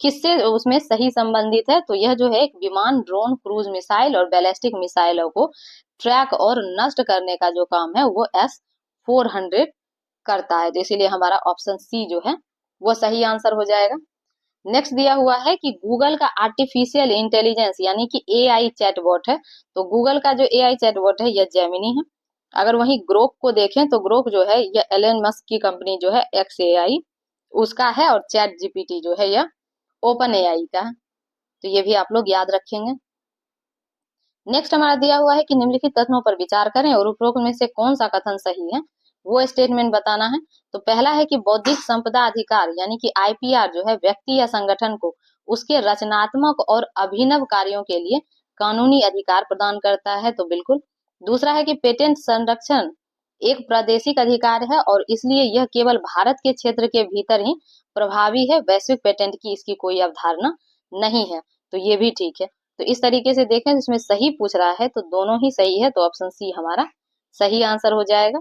किससे उसमें सही संबंधित है, तो यह जो है एक विमान, ड्रोन, क्रूज मिसाइल और बैलिस्टिक मिसाइलों को ट्रैक और नष्ट करने का जो काम है वो S-400 करता है, तो इसीलिए हमारा ऑप्शन सी जो है वो सही आंसर हो जाएगा। नेक्स्ट दिया हुआ है कि गूगल का आर्टिफिशियल इंटेलिजेंस यानी कि AI चैटबॉट है, तो गूगल का जो AI चैटबॉट है यह जेमिनी है। अगर वहीं ग्रोक को देखें तो ग्रोक जो है यह एलन मस्क की कंपनी जो है XAI उसका है, और चैट जीपीटी जो है यह ओपन AI का है, तो ये भी आप लोग याद रखेंगे। नेक्स्ट हमारा दिया हुआ है कि निम्नलिखित कथनों पर विचार करें और उपरोक्त में से कौन सा कथन सही है वो स्टेटमेंट बताना है। तो पहला है कि बौद्धिक संपदा अधिकार यानी कि IPR जो है व्यक्ति या संगठन को उसके रचनात्मक और अभिनव कार्यों के लिए कानूनी अधिकार प्रदान करता है, तो बिल्कुल। दूसरा है कि पेटेंट संरक्षण एक प्रादेशिक अधिकार है और इसलिए यह केवल भारत के क्षेत्र के भीतर ही प्रभावी है, वैश्विक पेटेंट की इसकी कोई अवधारणा नहीं है, तो ये भी ठीक है। तो इस तरीके से देखें इसमें सही पूछ रहा है तो दोनों ही सही है, तो ऑप्शन सी हमारा सही आंसर हो जाएगा।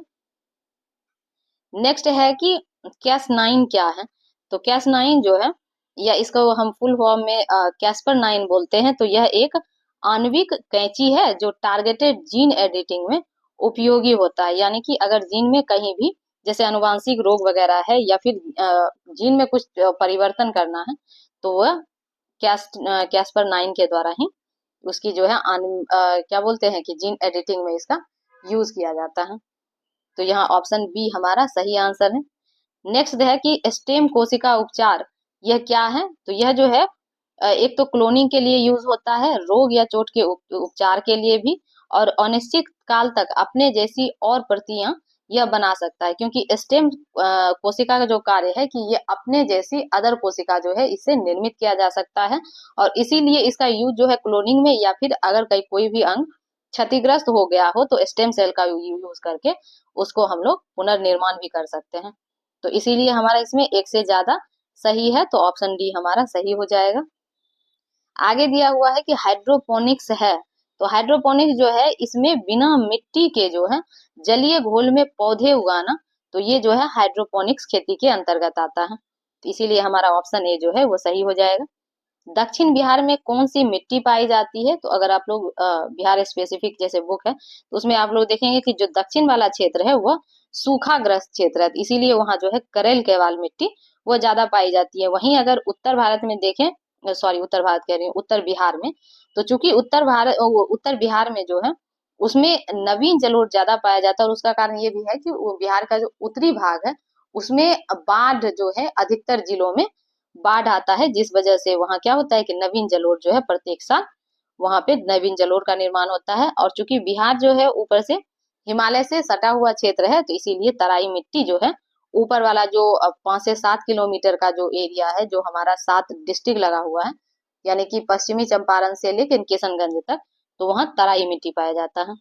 नेक्स्ट है कि कैस 9 क्या है, तो कैस 9 जो है या इसको हम फुल फॉर्म में कैस्पर 9 बोलते हैं, तो यह एक आणविक कैंची है जो टारगेटेड जीन एडिटिंग में उपयोगी होता है, यानी कि अगर जीन में कहीं भी जैसे अनुवांशिक रोग वगैरह है या फिर जीन में कुछ परिवर्तन करना है तो वह कैस्पर 9 के द्वारा ही उसकी जो है क्या बोलते हैं कि जीन एडिटिंग में इसका यूज किया जाता है, तो यहाँ ऑप्शन बी हमारा सही आंसर है। नेक्स्ट है कि स्टेम कोशिका उपचार यह क्या है, तो यह जो है एक तो क्लोनिंग के लिए यूज होता है, रोग या चोट के उपचार के लिए भी, और अनिश्चित काल तक अपने जैसी और प्रतियां यह बना सकता है, क्योंकि स्टेम कोशिका का जो कार्य है कि ये अपने जैसी अदर कोशिका जो है इसे निर्मित किया जा सकता है, और इसीलिए इसका यूज जो है क्लोनिंग में या फिर अगर कहीं कोई भी अंग क्षतिग्रस्त हो गया हो तो स्टेम सेल का यूज करके उसको हम लोग पुनर्निर्माण भी कर सकते हैं, तो इसीलिए हमारा इसमें एक से ज्यादा सही है, तो ऑप्शन डी हमारा सही हो जाएगा। आगे दिया हुआ है कि हाइड्रोपोनिक्स है, तो हाइड्रोपोनिक्स जो है इसमें बिना मिट्टी के जो है जलीय घोल में पौधे उगाना, तो ये जो है हाइड्रोपोनिक्स खेती के अंतर्गत आता है, तो इसीलिए हमारा ऑप्शन ए जो है वो सही हो जाएगा। दक्षिण बिहार में कौन सी मिट्टी पाई जाती है, तो अगर आप लोग बिहार स्पेसिफिक जैसे बुक है तो उसमें आप लोग देखेंगे कि जो दक्षिण वाला क्षेत्र है वह सूखाग्रस्त क्षेत्र है, इसीलिए वहाँ जो है करेल केवाल मिट्टी वो ज्यादा पाई जाती है। वहीं अगर उत्तर भारत में देखें, सॉरी उत्तर भारत कह रही हूँ, उत्तर बिहार में, तो चूंकि उत्तर बिहार में जो है उसमें नवीन जलोढ़ ज्यादा पाया जाता है, और उसका कारण ये भी है कि वो बिहार का जो उत्तरी भाग है उसमें बाढ़ जो है अधिकतर जिलों में बाढ़ आता है, जिस वजह से वहाँ क्या होता है कि नवीन जलोढ़ जो है प्रत्येक साल वहां पे नवीन जलोढ़ का निर्माण होता है, और चूंकि बिहार जो है ऊपर से हिमालय से सटा हुआ क्षेत्र है तो इसीलिए तराई मिट्टी जो है ऊपर वाला जो 5 से 7 किलोमीटर का जो एरिया है, जो हमारा 7 डिस्ट्रिक्ट लगा हुआ है, यानी कि पश्चिमी चंपारण से लेकर किशनगंज तक, तो वहाँ तराई मिट्टी पाया जाता है।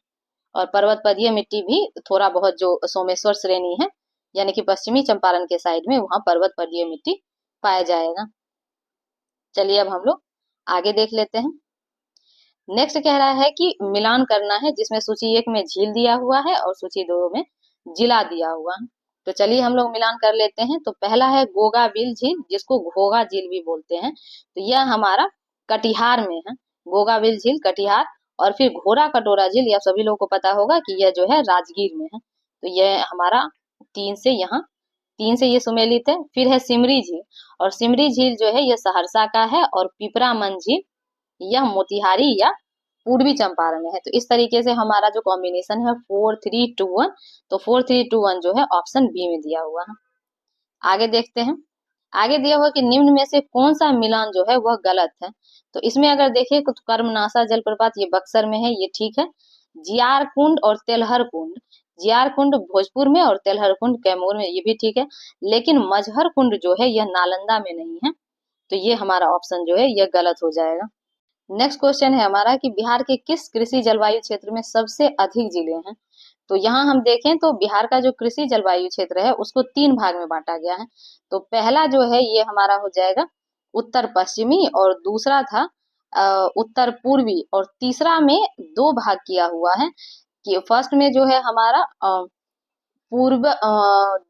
और पर्वत पदीय मिट्टी भी थोड़ा बहुत जो सोमेश्वर श्रेणी है यानी कि पश्चिमी चंपारण के साइड में वहाँ पर्वत पदीय मिट्टी पाया जाएगा। चलिए अब हम लोग आगे देख लेते हैं। नेक्स्ट कह रहा है कि मिलान करना है, जिसमें सूची 1 में झील दिया हुआ है और सूची 2 में जिला दिया हुआ है, तो चलिए हम लोग मिलान कर लेते हैं। तो पहला है गोगा बिल झील, जिसको घोगा झील भी बोलते हैं, तो यह हमारा कटिहार में है, गोगा बिल झील कटिहार। और फिर घोड़ा कटोरा झील, यह सभी लोगों को पता होगा कि यह जो है राजगीर में है। तो यह हमारा 3 से ये सुमेलित है। फिर है सिमरी झील, और सिमरी झील जो है यह सहरसा का है, और पिपरामन झील यह मोतिहारी या पूर्वी चंपारण में है। तो इस तरीके से हमारा जो कॉम्बिनेशन है 4-3-2-1, तो 4-3-2-1 जो है ऑप्शन बी में दिया हुआ है। आगे देखते हैं। आगे दिया हुआ कि निम्न में से कौन सा मिलान जो है वह गलत है। तो इसमें अगर देखें तो कर्मनाशा जलप्रपात ये बक्सर में है, ये ठीक है। जियार कुंड और तेलहर कुंड, जियार कुंड भोजपुर में और तेलहर कुंड कैमूर में, ये भी ठीक है। लेकिन मजहर कुंड जो है यह नालंदा में नहीं है, तो ये हमारा ऑप्शन जो है यह गलत हो जाएगा। नेक्स्ट क्वेश्चन है हमारा कि बिहार के किस कृषि जलवायु क्षेत्र में सबसे अधिक जिले हैं। तो यहाँ हम देखें तो बिहार का जो कृषि जलवायु क्षेत्र है उसको 3 भाग में बांटा गया है। तो पहला जो है ये हमारा हो जाएगा उत्तर पश्चिमी, और दूसरा था उत्तर पूर्वी, और तीसरा में 2 भाग किया हुआ है कि फर्स्ट में जो है हमारा पूर्व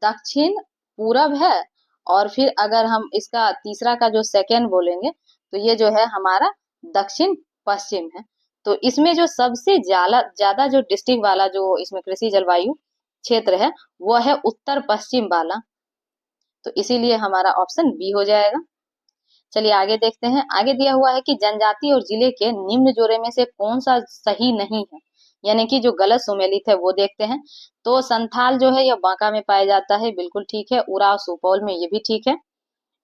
दक्षिण पूरब है, और फिर अगर हम इसका तीसरा का जो सेकेंड बोलेंगे तो ये जो है हमारा दक्षिण पश्चिम है। तो इसमें जो सबसे ज्यादा जो डिस्ट्रिक्ट वाला जो इसमें कृषि जलवायु क्षेत्र है वो है उत्तर पश्चिम वाला, तो इसीलिए हमारा ऑप्शन बी हो जाएगा। चलिए आगे देखते हैं। आगे दिया हुआ है कि जनजाति और जिले के निम्न जोड़े में से कौन सा सही नहीं है, यानी कि जो गलत सुमेलित है वो देखते हैं। तो संथाल जो है यह बांका में पाया जाता है, बिल्कुल ठीक है। उराव सुपौल में, ये भी ठीक है।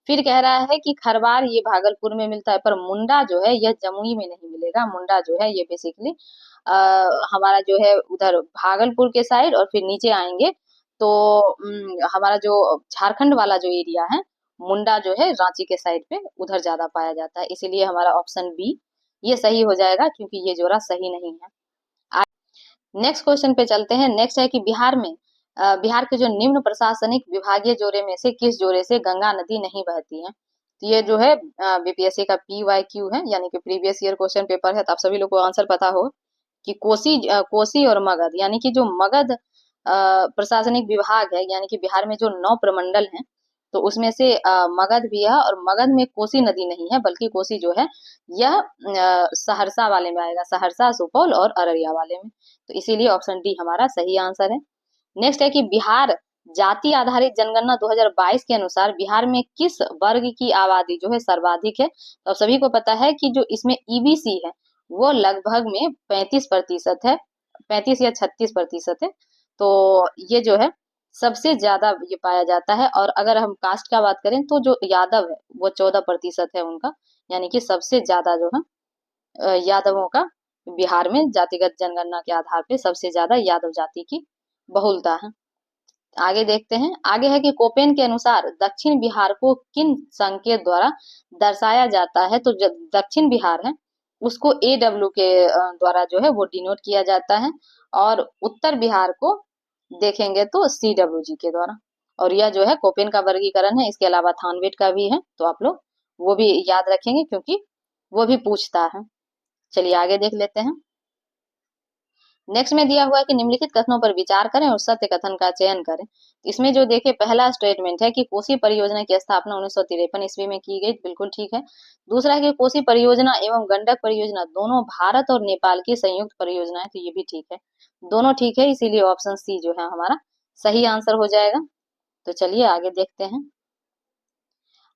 फिर कह रहा है कि खरवार ये भागलपुर में मिलता है, पर मुंडा जो है यह जमुई में नहीं मिलेगा। मुंडा जो है ये बेसिकली हमारा जो है उधर भागलपुर के साइड, और फिर नीचे आएंगे तो हमारा जो झारखंड वाला जो एरिया है मुंडा जो है रांची के साइड पे उधर ज्यादा पाया जाता है, इसीलिए हमारा ऑप्शन बी ये सही हो जाएगा, क्योंकि ये जोड़ा सही नहीं है। नेक्स्ट क्वेश्चन पे चलते हैं। नेक्स्ट है कि बिहार में बिहार के जो निम्न प्रशासनिक विभागीय जोड़े में से किस जोड़े से गंगा नदी नहीं बहती है। तो ये जो है बीपीएससी का PYQ है, यानी कि प्रीवियस ईयर क्वेश्चन पेपर है, तो आप सभी लोग को आंसर पता हो कि कोसी और मगध, यानी कि जो मगध प्रशासनिक विभाग है, यानी कि बिहार में जो 9 प्रमंडल हैं तो उसमें से मगध भी है, और मगध में कोसी नदी नहीं है, बल्कि कोसी जो है यह सहरसा वाले में आएगा, सहरसा, सुपौल और अररिया वाले में। तो इसीलिए ऑप्शन डी हमारा सही आंसर है। नेक्स्ट है कि बिहार जाति आधारित जनगणना 2022 के अनुसार बिहार में किस वर्ग की आबादी जो है सर्वाधिक है। तो आप सभी को पता है कि जो इसमें ईबीसी है वो लगभग में 35% है, 35 या 36% है। तो ये जो है सबसे ज्यादा ये पाया जाता है। और अगर हम कास्ट का बात करें तो जो यादव है वो 14% है उनका, यानी कि सबसे ज्यादा जो है यादवों का बिहार में जातिगत जनगणना के आधार पे सबसे ज्यादा यादव जाति की बहुलता है। आगे देखते हैं। आगे है कि कोपेन के अनुसार दक्षिण बिहार को किन संकेत द्वारा दर्शाया जाता है। तो जो दक्षिण बिहार है उसको AW के द्वारा जो है वो डिनोट किया जाता है, और उत्तर बिहार को देखेंगे तो CWG के द्वारा। और यह जो है कोपेन का वर्गीकरण है, इसके अलावा थानवेट का भी है, तो आप लोग वो भी याद रखेंगे क्योंकि वो भी पूछता है। चलिए आगे देख लेते हैं। नेक्स्ट में दिया हुआ है कि निम्नलिखित कथनों पर विचार करें और सत्य कथन का चयन करें। इसमें जो देखे पहला स्टेटमेंट है कि कोसी परियोजना की स्थापना 1953 ईस्वी में की गई, बिल्कुल ठीक है। दूसरा है कि कोसी परियोजना एवं गंडक परियोजना दोनों भारत और नेपाल की संयुक्त परियोजना है, तो ये भी ठीक है, दोनों ठीक है, इसीलिए ऑप्शन सी जो है हमारा सही आंसर हो जाएगा। तो चलिए आगे देखते हैं।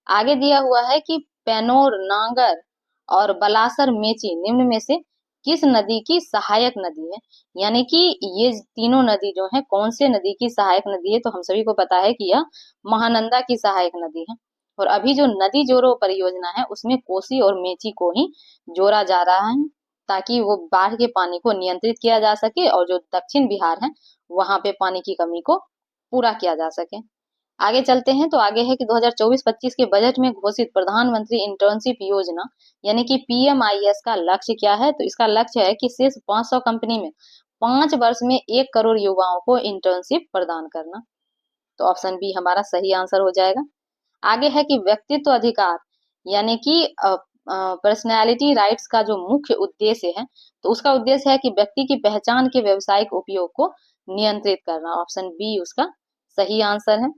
आगे दिया हुआ है कि पेनोर, नांगर और बलासर मेची निम्न में से किस नदी की सहायक नदी है। यानी कि ये तीनों नदी जो है कौन से नदी की सहायक नदी है। तो हम सभी को पता है कि यह महानंदा की सहायक नदी है, और अभी जो नदी जोड़ो परियोजना है उसमें कोसी और मेची को ही जोड़ा जा रहा है, ताकि वो बाढ़ के पानी को नियंत्रित किया जा सके, और जो दक्षिण बिहार है वहां पे पानी की कमी को पूरा किया जा सके। आगे चलते हैं। तो आगे है कि 2024-25 के बजट में घोषित प्रधानमंत्री इंटर्नशिप योजना यानी कि PMIS का लक्ष्य क्या है। तो इसका लक्ष्य है कि सिर्फ 500 कंपनी में 5 वर्ष में 1 करोड़ युवाओं को इंटर्नशिप प्रदान करना। तो ऑप्शन बी हमारा सही आंसर हो जाएगा। आगे है कि व्यक्तित्व अधिकार यानी कि पर्सनैलिटी राइट्स का जो मुख्य उद्देश्य है, तो उसका उद्देश्य है कि व्यक्ति की पहचान के व्यावसायिक उपयोग को नियंत्रित करना। ऑप्शन बी उसका सही आंसर है।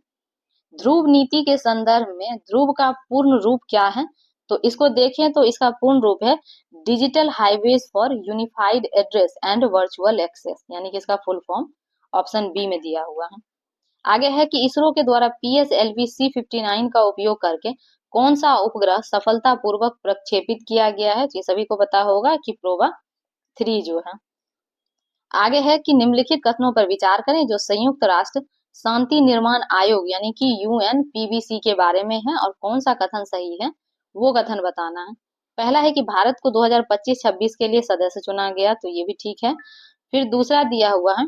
ध्रुव नीति के संदर्भ में ध्रुव का पूर्ण रूप क्या है। तो इसको देखें तो इसका पूर्ण रूप है digital highways for unified address and virtual access, यानी कि इसका फुल फॉर्म ऑप्शन बी में दिया हुआ है। आगे है कि इसरो के द्वारा PSLV C59 का उपयोग करके कौन सा उपग्रह सफलतापूर्वक प्रक्षेपित किया गया है। ये सभी को पता होगा कि प्रोबा 3 जो है। आगे है कि निम्नलिखित कथनों पर विचार करें जो संयुक्त राष्ट्र शांति निर्माण आयोग यानी कि UNPBC के बारे में है और कौन सा कथन सही है वो कथन बताना है। पहला है कि भारत को 2025-26 के लिए सदस्य चुना गया, तो ये भी ठीक है। फिर दूसरा दिया हुआ है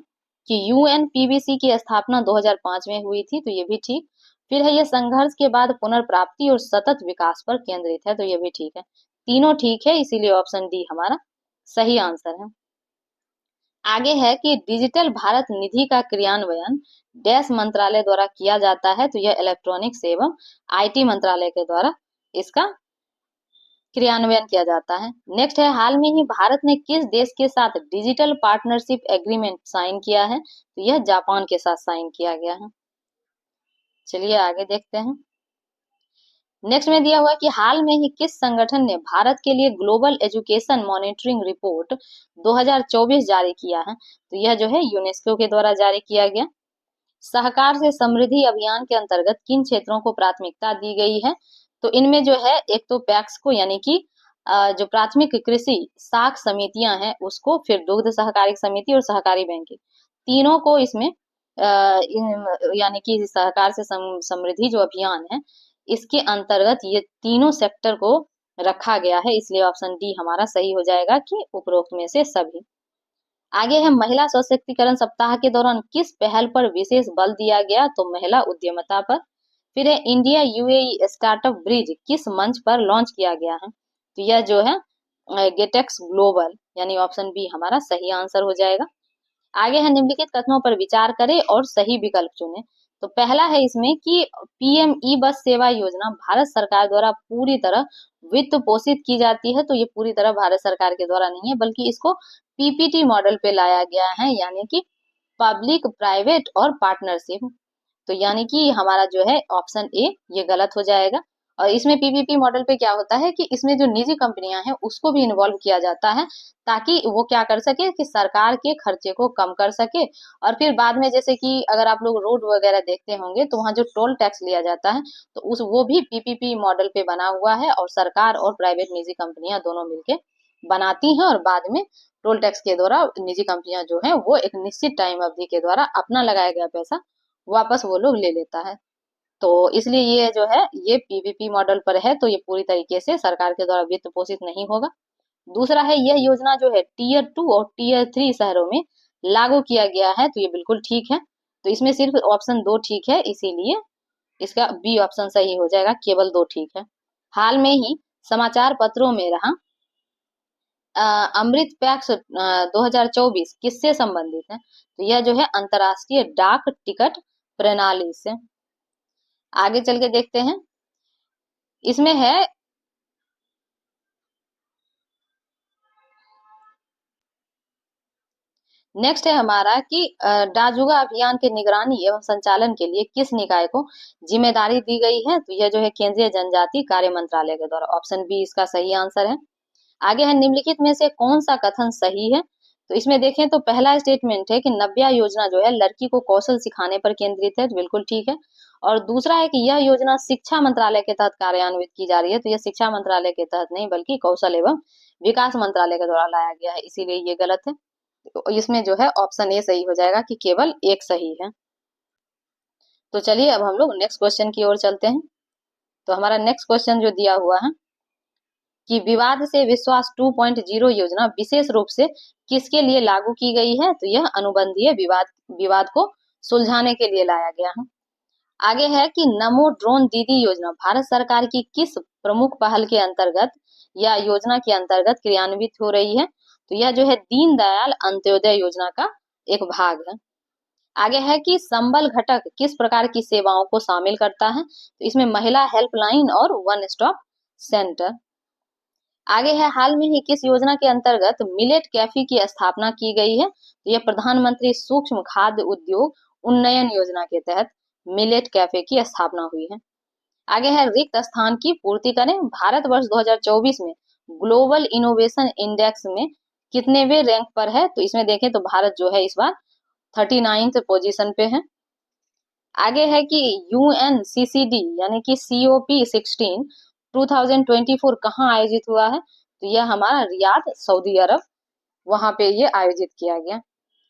कि UNPBC की स्थापना 2005 में हुई थी, तो ये भी ठीक। फिर है ये संघर्ष के बाद पुनर्प्राप्ति और सतत विकास पर केंद्रित है, तो ये भी ठीक है। तीनों ठीक है, इसीलिए ऑप्शन डी हमारा सही आंसर है। आगे है कि डिजिटल भारत निधि का क्रियान्वयन डैश मंत्रालय द्वारा किया जाता है, तो यह इलेक्ट्रॉनिक्स एवं IT मंत्रालय के द्वारा इसका क्रियान्वयन किया जाता है। नेक्स्ट है हाल में ही भारत ने किस देश के साथ डिजिटल पार्टनरशिप एग्रीमेंट साइन किया है, तो यह जापान के साथ साइन किया गया है। चलिए आगे देखते हैं। नेक्स्ट में दिया हुआ कि हाल में ही किस संगठन ने भारत के लिए ग्लोबल एजुकेशन मॉनिटरिंग रिपोर्ट 2024 जारी किया है, तो यह जो है यूनेस्को के द्वारा जारी किया गया। सहकार से समृद्धि अभियान के अंतर्गत किन क्षेत्रों को प्राथमिकता दी गई है, तो इनमें जो है एक तो पैक्स को यानी कि जो प्राथमिक कृषि साख समितियां हैं उसको, फिर दुग्ध सहकारी समिति और सहकारी बैंकिंग, तीनों को इसमें यानी कि सहकार से समृद्धि जो अभियान है इसके अंतर्गत ये तीनों सेक्टर को रखा गया है, इसलिए ऑप्शन डी हमारा सही हो जाएगा कि उपरोक्त में से सभी। आगे है महिला सशक्तिकरण सप्ताह के दौरान किस पहल पर विशेष बल दिया गया, तो महिला उद्यमिता पर। फिर है इंडिया UAE स्टार्टअप ब्रिज किस मंच पर लॉन्च किया गया है, तो यह जो है गेटेक्स ग्लोबल, यानी ऑप्शन बी हमारा सही आंसर हो जाएगा। आगे है निम्नलिखित कथनों पर विचार करें और सही विकल्प चुनें। तो पहला है इसमें कि PM ई बस सेवा योजना भारत सरकार द्वारा पूरी तरह वित्त पोषित की जाती है, तो ये पूरी तरह भारत सरकार के द्वारा नहीं है बल्कि इसको PPT मॉडल पे लाया गया है, यानी कि पब्लिक प्राइवेट और पार्टनरशिप। तो यानी कि हमारा जो है ऑप्शन ए ये गलत हो जाएगा। और इसमें PPP मॉडल पे क्या होता है कि इसमें जो निजी कंपनियां हैं उसको भी इन्वॉल्व किया जाता है ताकि वो क्या कर सके कि सरकार के खर्चे को कम कर सके। और फिर बाद में जैसे कि अगर आप लोग रोड वगैरह देखते होंगे तो वहाँ जो टोल टैक्स लिया जाता है तो उस वो भी PPP मॉडल पे बना हुआ है और सरकार और प्राइवेट निजी कंपनियां दोनों मिलके बनाती हैं और बाद में टोल टैक्स के द्वारा निजी कंपनियां जो है वो एक निश्चित टाइम अवधि के द्वारा अपना लगाया गया पैसा वापस वो लोग ले लेता है। तो इसलिए ये जो है ये PPP मॉडल पर है, तो ये पूरी तरीके से सरकार के द्वारा वित्त पोषित नहीं होगा। दूसरा है यह योजना जो है Tier 2 और Tier 3 शहरों में लागू किया गया है, तो ये बिल्कुल ठीक है। तो इसमें सिर्फ ऑप्शन 2 ठीक है, इसीलिए इसका बी ऑप्शन सही हो जाएगा, केवल 2 ठीक है। हाल में ही समाचार पत्रों में रहा अमृत पैक्स 2024 किससे संबंधित है, तो यह जो है अंतरराष्ट्रीय डाक टिकट प्रणाली से। आगे चल के देखते हैं। इसमें है नेक्स्ट है हमारा कि डाजुगा अभियान के निगरानी एवं संचालन के लिए किस निकाय को जिम्मेदारी दी गई है, तो यह जो है केंद्रीय जनजाति कार्य मंत्रालय के द्वारा। ऑप्शन बी इसका सही आंसर है। आगे है निम्नलिखित में से कौन सा कथन सही है, तो इसमें देखें तो पहला स्टेटमेंट है कि नव्या योजना जो है लड़की को कौशल सिखाने पर केंद्रित है, तो बिल्कुल ठीक है। और दूसरा है कि यह योजना शिक्षा मंत्रालय के तहत कार्यान्वित की जा रही है, तो यह शिक्षा मंत्रालय के तहत नहीं बल्कि कौशल एवं विकास मंत्रालय के द्वारा लाया गया है, इसीलिए ये गलत है। तो इसमें जो है ऑप्शन ए सही हो जाएगा कि केवल एक सही है। तो चलिए अब हम लोग नेक्स्ट क्वेश्चन की ओर चलते हैं। तो हमारा नेक्स्ट क्वेश्चन जो दिया हुआ है कि विवाद से विश्वास 2.0 योजना विशेष रूप से किसके लिए लागू की गई है, तो यह अनुबंधीय विवाद को सुलझाने के लिए लाया गया है। आगे है कि नमो ड्रोन दीदी योजना भारत सरकार की किस प्रमुख पहल के अंतर्गत या योजना के अंतर्गत क्रियान्वित हो रही है, तो यह जो है दीनदयाल अंत्योदय योजना का एक भाग है। आगे है कि संबल घटक किस प्रकार की सेवाओं को शामिल करता है, तो इसमें महिला हेल्पलाइन और वन स्टॉप सेंटर। आगे है हाल में ही किस योजना के अंतर्गत मिलेट कैफे की स्थापना की गई है, तो यह प्रधानमंत्री सूक्ष्म खाद्य उद्योग उन्नयन योजना के तहत मिलेट कैफे की स्थापना हुई है। आगे है रिक्त स्थान की पूर्ति करें। भारतवर्ष 2024 में ग्लोबल इनोवेशन इंडेक्स में कितनेवें रैंक पर है? तो इसमें देखें तो भारत जो है इस बार 39th पोजीशन पे है। आगे है कि UNCCD यानी कि COP16 2024 कहाँ आयोजित हुआ है? तो यह हमारा रियाद, सऊदी अरब, वहां पे ये आयोजित किया गया।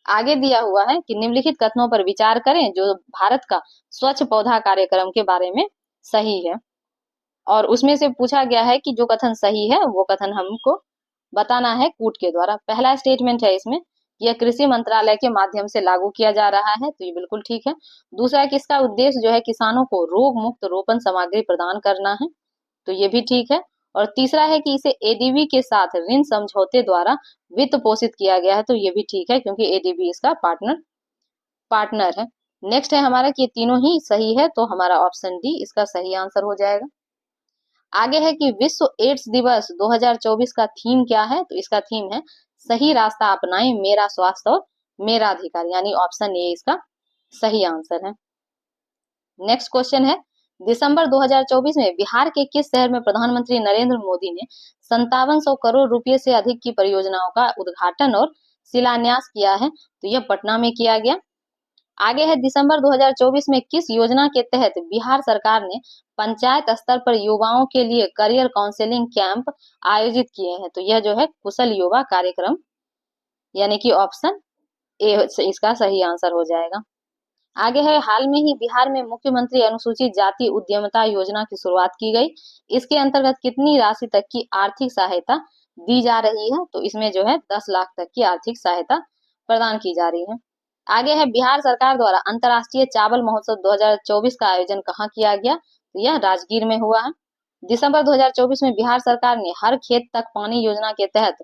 आगे दिया हुआ है कि निम्नलिखित कथनों पर विचार करें जो भारत का स्वच्छ पौधा कार्यक्रम के बारे में सही है। और उसमें से पूछा गया है कि जो कथन सही है वो कथन हमको बताना है कूट के द्वारा। पहला स्टेटमेंट है इसमें, यह कृषि मंत्रालय के माध्यम से लागू किया जा रहा है, तो ये बिल्कुल ठीक है। दूसरा है कि इसका उद्देश्य जो है किसानों को रोग मुक्त रोपण सामग्री प्रदान करना है, तो ये भी ठीक है। और तीसरा है कि इसे ADB के साथ ऋण समझौते द्वारा वित्त पोषित किया गया है, तो ये भी ठीक है क्योंकि ADB इसका पार्टनर है। नेक्स्ट है हमारा कि तीनों ही सही है, तो हमारा ऑप्शन डी इसका सही आंसर हो जाएगा। आगे है कि विश्व एड्स दिवस 2024 का थीम क्या है? तो इसका थीम है सही रास्ता अपनाएं, मेरा स्वास्थ्य और मेरा अधिकार, यानी ऑप्शन ए इसका सही आंसर है। नेक्स्ट क्वेश्चन है, दिसंबर 2024 में बिहार के किस शहर में प्रधानमंत्री नरेंद्र मोदी ने 5700 करोड़ रुपए से अधिक की परियोजनाओं का उद्घाटन और शिलान्यास किया है? तो यह पटना में किया गया। आगे है दिसंबर 2024 में किस योजना के तहत बिहार सरकार ने पंचायत स्तर पर युवाओं के लिए करियर काउंसलिंग कैंप आयोजित किए हैं? तो यह जो है कुशल युवा कार्यक्रम, यानी कि ऑप्शन ए इसका सही आंसर हो जाएगा। आगे है हाल में ही बिहार में मुख्यमंत्री अनुसूचित जाति उद्यमिता योजना की शुरुआत की गई। इसके अंतर्गत कितनी राशि तक की आर्थिक सहायता दी जा रही है? तो इसमें जो है 10 लाख तक की आर्थिक सहायता प्रदान की जा रही है। आगे है बिहार सरकार द्वारा अंतर्राष्ट्रीय चावल महोत्सव 2024 का आयोजन कहाँ किया गया? तो यह राजगीर में हुआ है। दिसंबर 2024 में बिहार सरकार ने हर खेत तक पानी योजना के तहत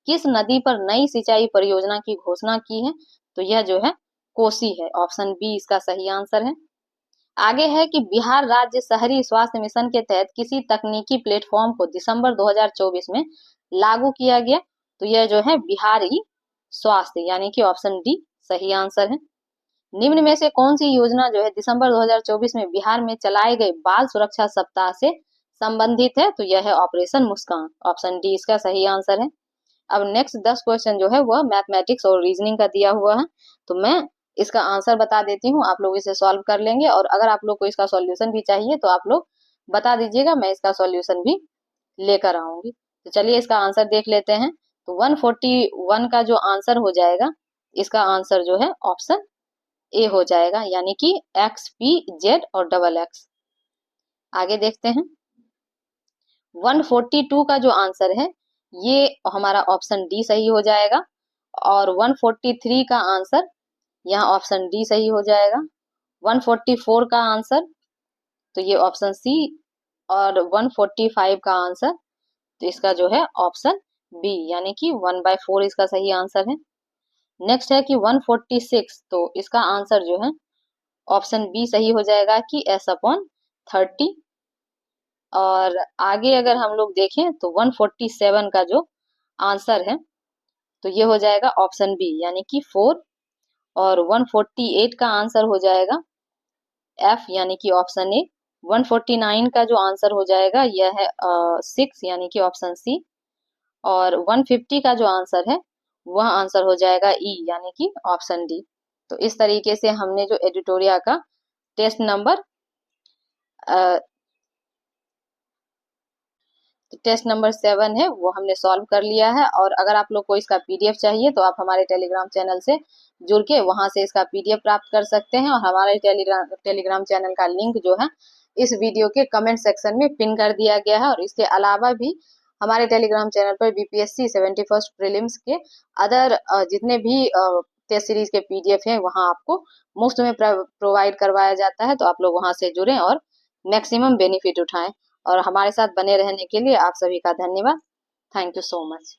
किस नदी पर नई सिंचाई परियोजना की घोषणा की है? तो यह जो है कोसी है, ऑप्शन बी इसका सही आंसर है। आगे है कि बिहार राज्य शहरी स्वास्थ्य मिशन के तहत किसी तकनीकी प्लेटफॉर्म को दिसंबर 2024 में लागू किया गया, तो यह जो है बिहारी स्वास्थ्य, यानी कि ऑप्शन डी सही आंसर है। निम्न में से कौन सी योजना जो है दिसंबर 2024 में बिहार में चलाए गए बाल सुरक्षा सप्ताह से संबंधित है? तो यह है ऑपरेशन मुस्कान, ऑप्शन डी इसका सही आंसर है। अब नेक्स्ट 10 क्वेश्चन जो है वह मैथमेटिक्स और रीजनिंग का दिया हुआ है, तो मैं इसका आंसर बता देती हूँ, आप लोग इसे सॉल्व कर लेंगे। और अगर आप लोग को इसका सॉल्यूशन भी चाहिए तो आप लोग बता दीजिएगा, मैं इसका सॉल्यूशन भी लेकर आऊंगी। तो चलिए इसका आंसर देख लेते हैं। तो 141 का जो आंसर हो जाएगा, इसका आंसर जो है ऑप्शन ए हो जाएगा, यानी कि XPZ और XX। आगे देखते हैं 142 का जो आंसर है ये हमारा ऑप्शन डी सही हो जाएगा। और 143 का आंसर यहाँ ऑप्शन डी सही हो जाएगा। 144 का आंसर तो ये ऑप्शन सी, और 145 का आंसर तो इसका जो है ऑप्शन बी, यानी कि 1/4 इसका सही आंसर है। नेक्स्ट है कि 146, तो इसका आंसर जो है ऑप्शन बी सही हो जाएगा कि S/30। और आगे अगर हम लोग देखें तो 147 का जो आंसर है तो ये हो जाएगा ऑप्शन बी, यानी कि 4। और 148 का आंसर हो जाएगा F, यानी कि ऑप्शन ए। 149 का जो आंसर हो जाएगा यह है 6, यानी कि ऑप्शन सी। और 150 का जो आंसर है वह आंसर हो जाएगा ई, यानी कि ऑप्शन डी। तो इस तरीके से हमने जो एडिटोरिया का टेस्ट नंबर 7 है वो हमने सॉल्व कर लिया है। और अगर आप लोग को इसका PDF चाहिए तो आप हमारे टेलीग्राम चैनल से जुड़ के वहां से इसका PDF प्राप्त कर सकते हैं। और हमारे टेलीग्राम चैनल का लिंक जो है इस वीडियो के कमेंट सेक्शन में पिन कर दिया गया है। और इसके अलावा भी हमारे टेलीग्राम चैनल पर BPSC 71st प्रीलिम्स के अदर जितने भी टेस्ट सीरीज के PDF हैं वहां आपको मुफ्त में प्रोवाइड करवाया जाता है। तो आप लोग वहां से जुड़ें और मैक्सिमम बेनिफिट उठाएं। और हमारे साथ बने रहने के लिए आप सभी का धन्यवाद। Thank you so much.